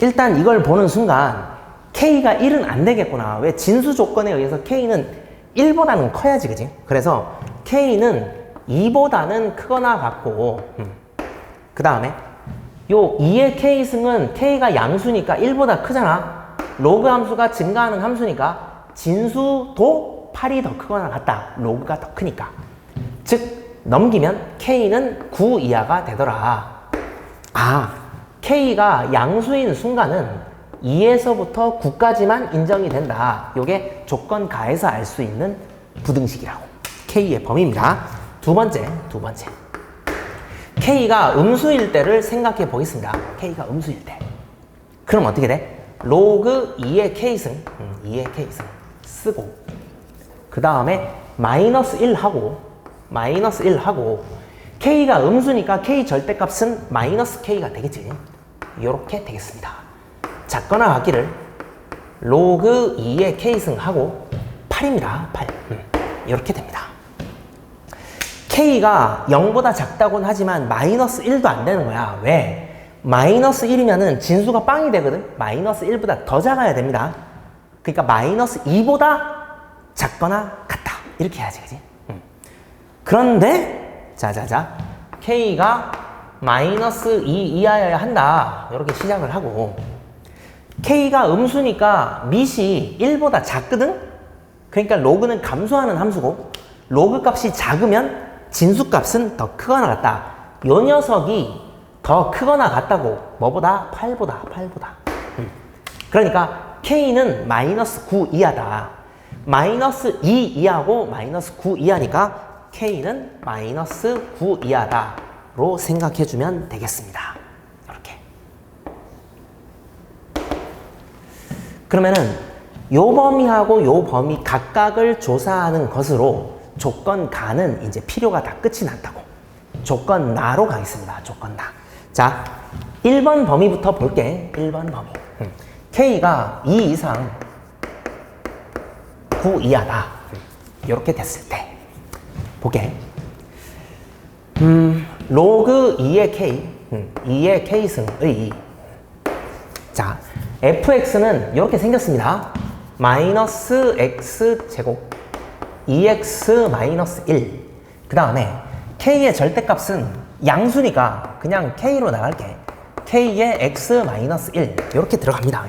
일단 이걸 보는 순간 k가 1은 안 되겠구나. 왜? 진수 조건에 의해서 k는 1보다는 커야지, 그지? 그래서 k는 2보다는 크거나 같고, 그 다음에 요 2의 k승은 k가 양수니까 1보다 크잖아. 로그 함수가 증가하는 함수니까 진수도 8이 더 크거나 같다. 로그가 더 크니까. 즉 넘기면 K는 9 이하가 되더라. K가 양수인 순간은 2에서부터 9까지만 인정이 된다. 요게 조건 가에서 알 수 있는 부등식이라고. K의 범위입니다. 두 번째. K가 음수일 때를 생각해 보겠습니다. K가 음수일 때. 그럼 어떻게 돼? 로그 2의 K승, 2의 K승 쓰고, 그 다음에 마이너스 1 하고, K가 음수니까 K 절대값은 마이너스 K가 되겠지. 요렇게 되겠습니다. 작거나 같기를 로그 2의 K승 하고 8입니다. 8. 이렇게 됩니다. K가 0보다 작다고는 하지만 마이너스 1도 안 되는 거야. 왜? 마이너스 1이면은 진수가 빵이 되거든. 마이너스 1보다 더 작아야 됩니다. 그러니까 마이너스 2보다 작거나 같다. 이렇게 해야지, 그지? 그런데 자자자 K가 마이너스 2 이하여야 한다. 이렇게 시작을 하고, K가 음수니까 밑이 1보다 작거든? 그러니까 로그는 감소하는 함수고, 로그 값이 작으면 진수 값은 더 크거나 같다. 요 녀석이 더 크거나 같다고. 뭐보다? 8보다. 그러니까 K는 마이너스 9 이하다. 마이너스 2 이하고 마이너스 9 이하니까 K는 마이너스 9 이하다로 생각해주면 되겠습니다. 이렇게. 그러면은 요 범위하고 요 범위 각각을 조사하는 것으로 조건 가는 이제 필요가 다 끝이 났다고. 조건 나로 가겠습니다. 조건 나. 자, 1번 범위부터 볼게. 1번 범위. K가 2 이상 9 이하다. 이렇게 됐을 때. 볼게. 로그 2의 K, 2의 K승의. 자, fx는 이렇게 생겼습니다. 마이너스 x제곱 2x 마이너스 1. 그 다음에 K의 절대값은 양수니까 그냥 K로 나갈게. K의 x 마이너스 1. 이렇게 들어갑니다.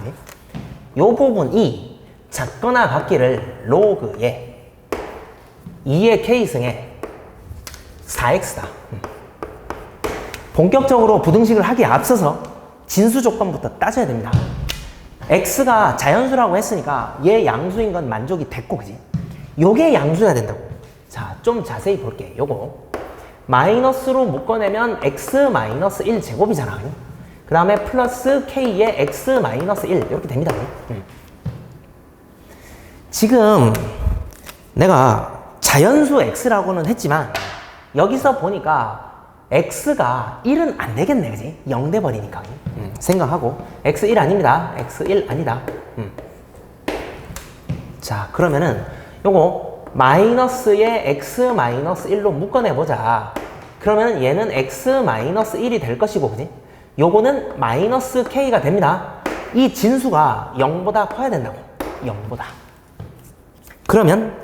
이 부분이 작거나 같기를 로그의 2의 K승에 4x다. 본격적으로 부등식을 하기에 앞서서 진수 조건부터 따져야 됩니다. x가 자연수라고 했으니까 얘 양수인 건 만족이 됐고, 그지? 요게 양수여야 된다고. 자, 좀 자세히 볼게. 요거 마이너스로 묶어내면 x 마이너스 1 제곱이잖아. 그 다음에 플러스 k의 x 마이너스 1 이렇게 됩니다. 지금 내가 자연수 x라고는 했지만 여기서 보니까 x가 1은 안 되겠네, 그지? 0 돼버리니까. 생각하고 x 1 아닙니다. x 1 아니다. 자, 그러면은 요거 마이너스의 x 마이너스 1로 묶어내보자. 그러면 얘는 x 마이너스 1이 될 것이고, 그지? 요거는 마이너스 k가 됩니다. 이 진수가 0보다 커야 된다고. 0보다. 그러면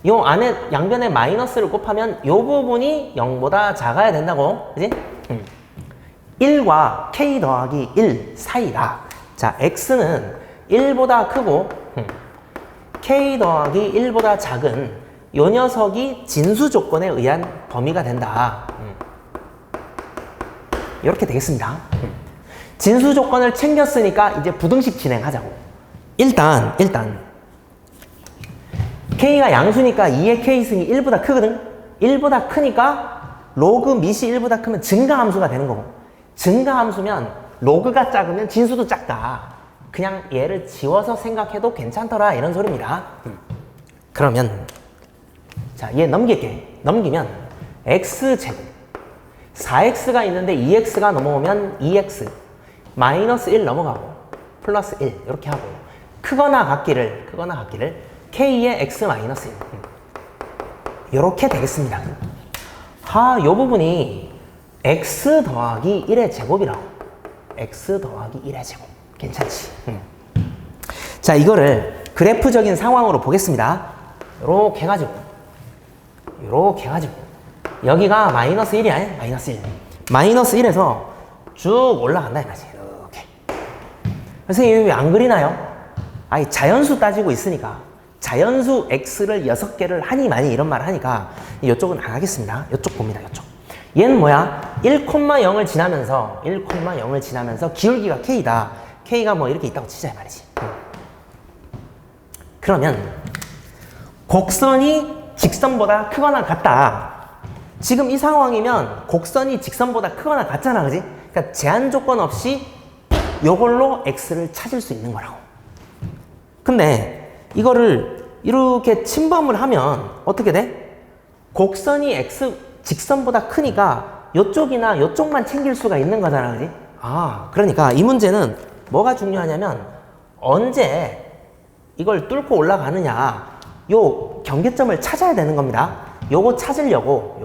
요 안에 양변에 마이너스를 곱하면 요 부분이 0보다 작아야 된다고. 그지? 1과 k 더하기 1 사이다. 자, x는 1보다 크고 k 더하기 1보다 작은 요 녀석이 진수 조건에 의한 범위가 된다. 이렇게 되겠습니다. 진수 조건을 챙겼으니까 이제 부등식 진행하자고. 일단 K가 양수니까 2의 K승이 1보다 크거든? 1보다 크니까 로그 밑이 1보다 크면 증가함수가 되는 거고, 증가함수면 로그가 작으면 진수도 작다. 그냥 얘를 지워서 생각해도 괜찮더라, 이런 소리입니다. 그러면 자, 얘 넘길게. 넘기면 x제곱 4x가 있는데 2x가 넘어오면 2x 마이너스 1 넘어가고 플러스 1 이렇게 하고, 크거나 같기를 k의 x 마이너스 1 이렇게 되겠습니다. 요 부분이 x 더하기 1의 제곱이라고. x 더하기 1의 제곱. 괜찮지? 자, 이거를 그래프적인 상황으로 보겠습니다. 요렇게 해가지고 여기가 마이너스 1이야. 마이너스 1에서 쭉 올라간다, 이거지. 이렇게. 선생님, 왜 안 그리나요? 아니, 자연수 따지고 있으니까 자연수 x를 6개를 하니 많이 이런 말을 하니까 이쪽은 안 하겠습니다. 이쪽 봅니다. 이쪽. 얘는 뭐야? 1,0을 지나면서 기울기가 k다. k가 뭐 이렇게 있다고 치자 이 말이지. 그러면 곡선이 직선보다 크거나 같다. 지금 이 상황이면 곡선이 직선보다 크거나 같잖아, 그지? 그러니까 제한 조건 없이 요걸로 x를 찾을 수 있는 거라고. 근데 이거를 이렇게 침범을 하면 어떻게 돼? 곡선이 x 직선보다 크니까 요쪽이나 요쪽만 챙길 수가 있는 거잖아, 그지? 그러니까 이 문제는 뭐가 중요하냐면 언제 이걸 뚫고 올라가느냐, 요 경계점을 찾아야 되는 겁니다. 요거 찾으려고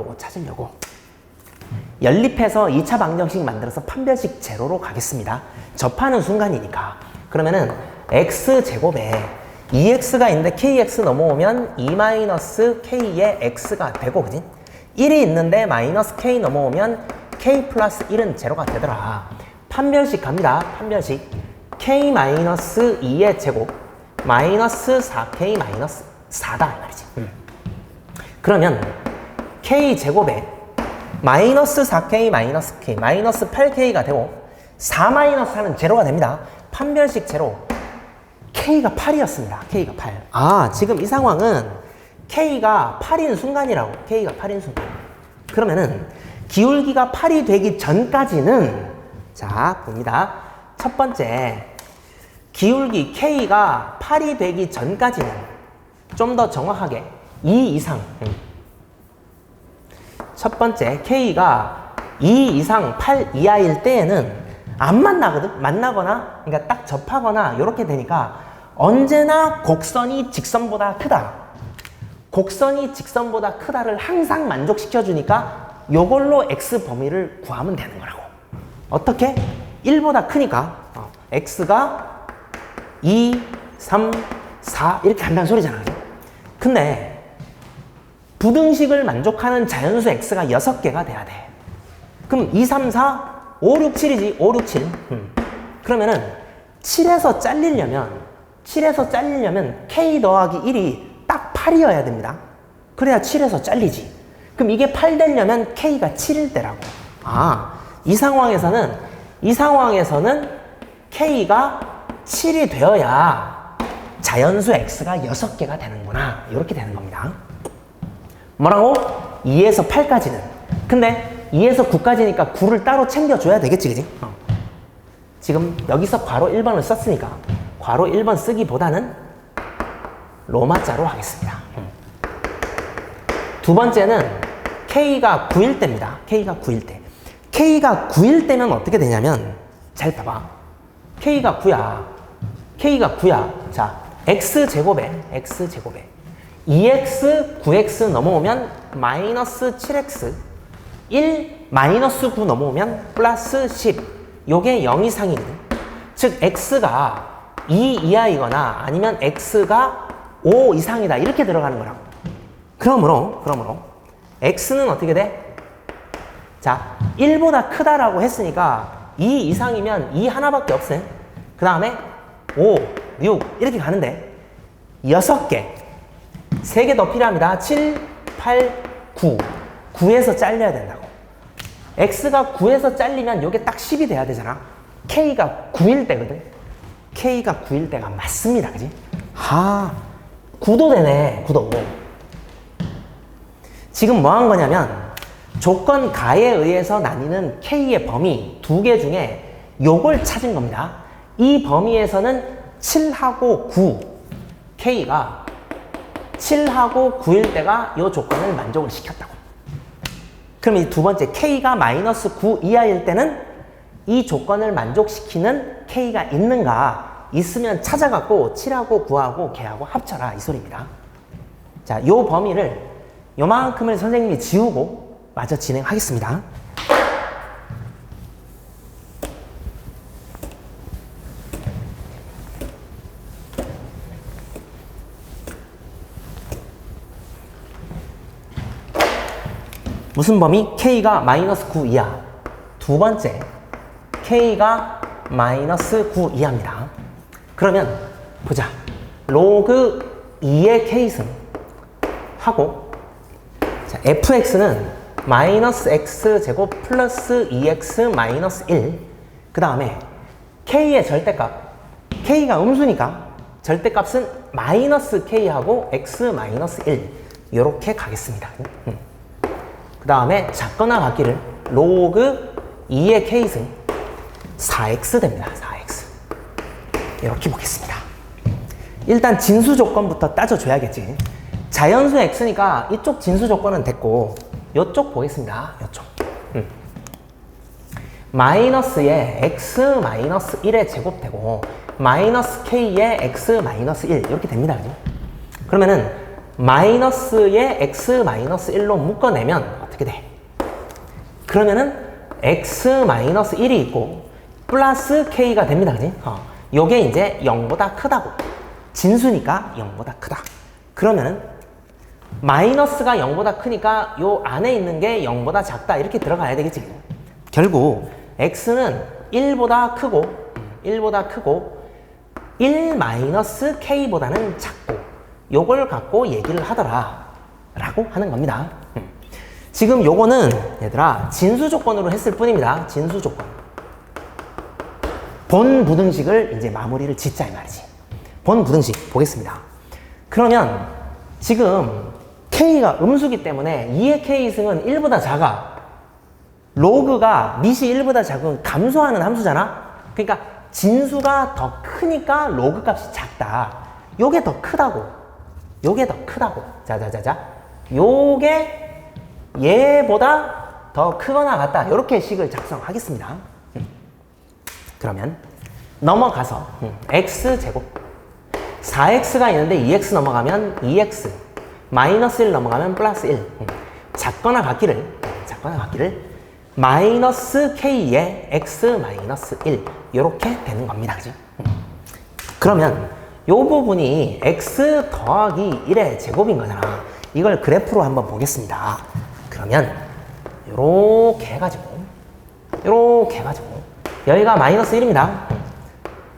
연립해서 2차 방정식 만들어서 판별식 제로로 가겠습니다. 접하는 순간이니까. 그러면은 x제곱에 2x가 있는데 kx 넘어오면 2-k의 x가 되고, 그지? 1이 있는데 마이너스 k 넘어오면 k 플러스 1은 제로가 되더라. 판별식 갑니다. 판별식. k-2의 제곱 마이너스 4k 마이너스 4다 이 말이지. 그러면 k제곱에 마이너스 4k 마이너스 k 마이너스 8k가 되고 4 마이너스 4는 제로가 됩니다. 판별식 제로. k가 8이었습니다. k가 8. 지금 이 상황은 k가 8인 순간이라고. k가 8인 순간. 그러면은 기울기가 8이 되기 전까지는, 자 봅니다. 첫 번째, 기울기 k가 8이 되기 전까지는 좀 더 정확하게 2 이상, 첫 번째 k가 2 이상 8 이하일 때에는 안 만나거든? 만나거나, 그러니까 딱 접하거나 이렇게 되니까 언제나 곡선이 직선보다 크다. 곡선이 직선보다 크다를 항상 만족시켜주니까 요걸로 x 범위를 구하면 되는 거라고. 어떻게? 1보다 크니까 x가 2, 3, 4 이렇게 간다는 소리잖아. 근데 부등식을 만족하는 자연수 x가 6개가 돼야 돼. 그럼 2, 3, 4, 5, 6, 7이지. 5, 6, 7. 그러면은 7에서 잘리려면 k 더하기 1이 딱 8이어야 됩니다. 그래야 7에서 잘리지. 그럼 이게 8 되려면 k가 7일 때라고. 이 상황에서는 k가 7이 되어야 자연수 x가 6개가 되는구나. 이렇게 되는 겁니다. 뭐라고? 2에서 8까지는. 근데 2에서 9까지니까 9를 따로 챙겨줘야 되겠지, 그지? 지금 여기서 괄호 1번을 썼으니까 괄호 1번 쓰기보다는 로마자로 하겠습니다. 두 번째는 k가 9일 때입니다. k가 9일 때. k가 9일 때면 어떻게 되냐면, 잘 봐봐. k가 9야. 자, x제곱에 2x, 9x 넘어오면 마이너스 7x, 1, 마이너스 9 넘어오면 플러스 10. 요게 0 이상이거든. 즉, x가 2 이하이거나 아니면 x가 5 이상이다. 이렇게 들어가는 거라고. 그러므로 x는 어떻게 돼? 자, 1보다 크다라고 했으니까 2 이상이면 2 하나밖에 없어요. 그 다음에 5, 6 이렇게 가는데 6개, 3개 더 필요합니다. 7, 8, 9. 9에서 잘려야 된다고. x가 9에서 잘리면 이게 딱 10이 돼야 되잖아. k가 9일 때거든. k가 9일 때가 맞습니다. 그지? 9도 되네. 9도. 지금 뭐 한 거냐면 조건 가에 의해서 나뉘는 k의 범위 2개 중에 요걸 찾은 겁니다. 이 범위에서는 7하고 9, k가 7하고 9일 때가 요 조건을 만족을 시켰다고. 그럼 이 두 번째 k가 마이너스 9 이하일 때는 이 조건을 만족시키는 k가 있는가, 있으면 찾아갖고 7하고 9하고 걔하고 합쳐라 이 소리입니다. 자, 요 범위를 요만큼을 선생님이 지우고 마저 진행하겠습니다. 무슨 범위? k가 마이너스 9 이하. 두 번째, k가 마이너스 9 이하입니다. 그러면 보자. 로그 2의 k승 하고, 자, fx는 마이너스 x제곱 플러스 2x 마이너스 1. 그 다음에 k의 절대값, k가 음수니까 절대값은 마이너스 k하고 x 마이너스 1 이렇게 가겠습니다. 그 다음에 작거나 같기를 로그 2의 k승 4x 됩니다. 4x 이렇게 보겠습니다. 일단 진수 조건부터 따져줘야겠지. 자연수 x니까 이쪽 진수 조건은 됐고 이쪽 보겠습니다. 이쪽 마이너스에 x 마이너스 1의 제곱 되고 마이너스 k에 x 마이너스 1 이렇게 됩니다. 그죠? 그러면은 마이너스에 x 마이너스 1로 묶어내면 어떻게 돼? 그러면은 x 마이너스 1이 있고 플러스 k가 됩니다. 그지? 요게 이제 0보다 크다고. 진수니까 0보다 크다. 그러면은 마이너스가 0보다 크니까 요 안에 있는 게 0보다 작다 이렇게 들어가야 되겠지. 결국 x는 1보다 크고 1 마이너스 k보다는 작고 요걸 갖고 얘기를 하더라 라고 하는 겁니다. 지금 요거는 얘들아 진수 조건으로 했을 뿐입니다. 진수 조건. 본 부등식을 이제 마무리를 짓자 이 말이지. 본 부등식 보겠습니다. 그러면 지금 k가 음수기 때문에 2의 k승은 1보다 작아. 로그가 밑이 1보다 작은 감소하는 함수잖아. 그러니까 진수가 더 크니까 로그 값이 작다. 요게 더 크다고. 자자자자. 요게 얘보다 더 크거나 같다. 이렇게 식을 작성하겠습니다. 그러면 넘어가서 x제곱 4x가 있는데 2x 넘어가면 2x 마이너스 1 넘어가면 플러스 1 작거나 같기를 마이너스 k에 x 마이너스 1 이렇게 되는 겁니다. 그죠? 그러면 요 부분이 x 더하기 1의 제곱인 거잖아. 이걸 그래프로 한번 보겠습니다. 그러면 요렇게 해가지고 여기가 마이너스 1입니다.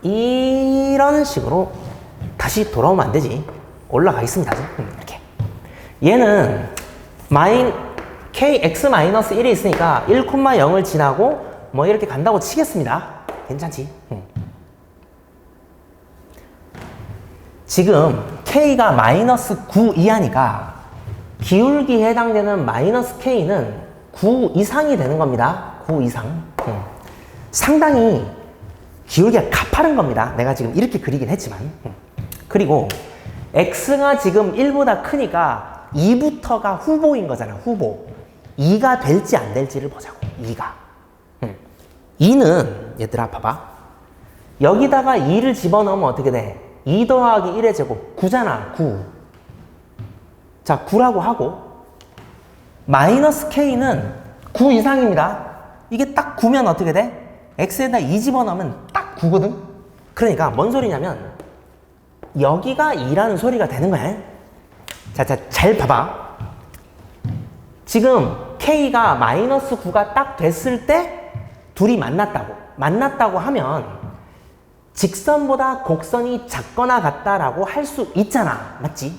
이런 식으로 다시 돌아오면 안 되지. 올라가겠습니다. 이렇게. 얘는 x-1이 있으니까 1,0을 지나고 뭐 이렇게 간다고 치겠습니다. 괜찮지? 지금 k가 마이너스 9 이하니까 기울기에 해당되는 마이너스 k는 9 이상이 되는 겁니다. 9 이상. 상당히 기울기가 가파른 겁니다. 내가 지금 이렇게 그리긴 했지만. 그리고 x가 지금 1보다 크니까 2부터가 후보인 거잖아. 후보. 2가 될지 안 될지를 보자고. 2가. 2는 얘들아 봐봐. 여기다가 2를 집어넣으면 어떻게 돼? 2 더하기 1의 제곱 9잖아. 9. 자, 9라고 하고 마이너스 k는 9 이상입니다. 이게 딱 9면 어떻게 돼? x에다 2 집어넣으면 딱 9거든? 그러니까 뭔 소리냐면 여기가 2라는 소리가 되는 거야. 자, 잘 봐봐. 지금 k가 마이너스 9가 딱 됐을 때 둘이 만났다고 하면 직선보다 곡선이 작거나 같다라고 할 수 있잖아. 맞지?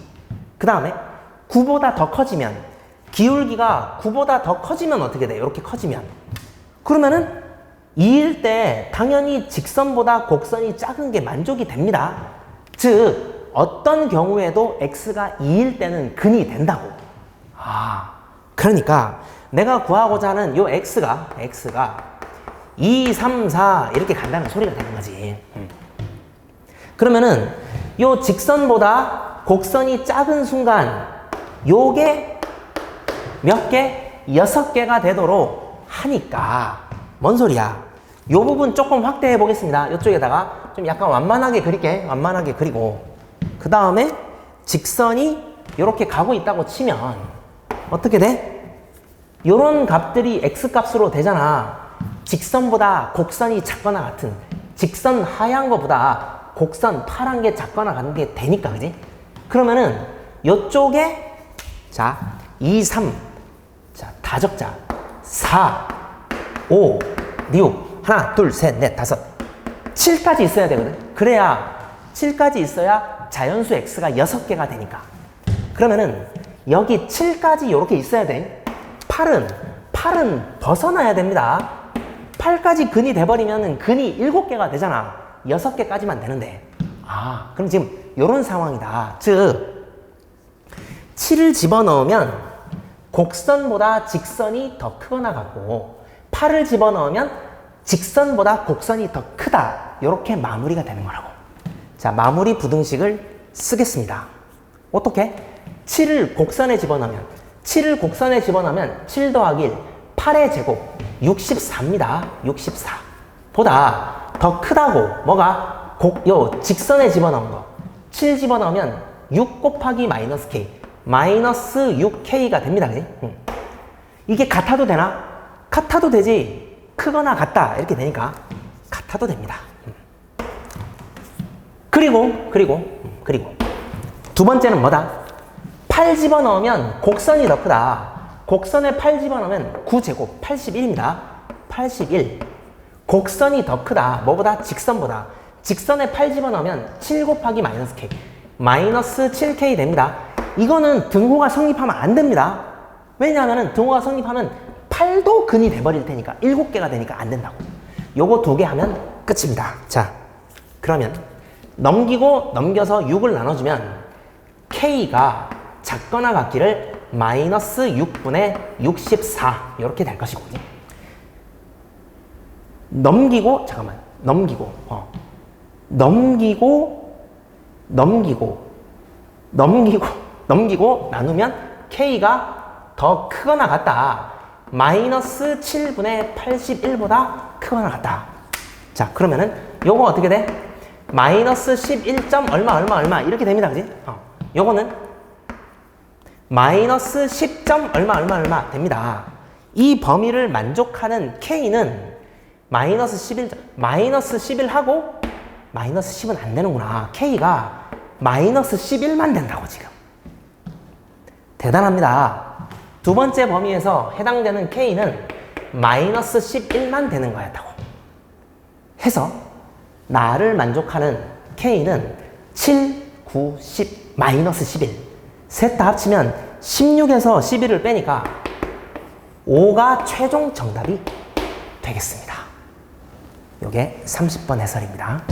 그 다음에 9보다 더 커지면 기울기가 9보다 더 커지면 어떻게 돼? 이렇게 커지면 그러면은 2일 때 당연히 직선보다 곡선이 작은 게 만족이 됩니다. 즉 어떤 경우에도 x가 2일 때는 근이 된다고. 그러니까 내가 구하고자 하는 요 x가 2, 3, 4 이렇게 간다는 소리가 되는 거지. 그러면은 요 직선보다 곡선이 작은 순간 요게 몇 개? 6개가 되도록 하니까 뭔 소리야? 요 부분 조금 확대해 보겠습니다. 이쪽에다가 좀 약간 완만하게 그릴게. 완만하게 그리고 그 다음에 직선이 이렇게 가고 있다고 치면 어떻게 돼? 요런 값들이 x값으로 되잖아. 직선보다 곡선이 작거나 같은 직선 하얀 거보다 곡선 파란 게 작거나 같은 게 되니까. 그지? 그러면은 요쪽에 자 2, 3 자 다 적자 4, 5, 6 하나, 둘, 셋, 넷, 다섯 7까지 있어야 되거든. 그래야 7까지 있어야 자연수 x가 6개가 되니까. 그러면은 여기 7까지 이렇게 있어야 돼. 8은 벗어나야 됩니다. 8까지 근이 돼버리면 근이 7개가 되잖아. 6개까지만 되는데. 그럼 지금 이런 상황이다. 즉 7을 집어넣으면 곡선보다 직선이 더 크거나 같고 8을 집어넣으면 직선보다 곡선이 더 크다. 이렇게 마무리가 되는 거라고. 자, 마무리 부등식을 쓰겠습니다. 어떻게? 7을 곡선에 집어넣으면 7 더하기 1, 8의 제곱 64입니다. 64 보다 더 크다고. 뭐가? 요 직선에 집어넣은 거 7 집어넣으면 6 곱하기 마이너스 k 마이너스 6k가 됩니다. 그지? 이게 같아도 되나? 같아도 되지. 크거나 같다 이렇게 되니까 같아도 됩니다. 그리고 두 번째는 뭐다? 8 집어넣으면 곡선이 더 크다. 곡선에 8 집어넣으면 9제곱 81입니다. 81. 곡선이 더 크다. 뭐보다? 직선보다. 직선에 8 집어넣으면 7 곱하기 마이너스 k 마이너스 7k 됩니다. 이거는 등호가 성립하면 안 됩니다. 왜냐하면 등호가 성립하면 8도 근이 돼버릴 테니까 7개가 되니까 안 된다고. 요거 2개 하면 끝입니다. 자, 그러면 넘겨서 6을 나눠주면 k가 작거나 같기를 마이너스 6분의 64 이렇게 될 것이고, 넘기고 나누면 k가 더 크거나 같다. 마이너스 7분의 81보다 크거나 같다. 자, 그러면은 요거 어떻게 돼? 마이너스 11. 얼마 이렇게 됩니다. 그지? 요거는 마이너스 10. 얼마 됩니다. 이 범위를 만족하는 k는 마이너스 11. 마이너스 11하고 마이너스 10은 안 되는구나. k가 마이너스 11만 된다고 지금. 대단합니다. 두 번째 범위에서 해당되는 k는 마이너스 11만 되는 거였다고. 해서 나를 만족하는 k는 7, 9, 10, 마이너스 11. 셋 다 합치면 16에서 11을 빼니까 5가 최종 정답이 되겠습니다. 이게 30번 해설입니다.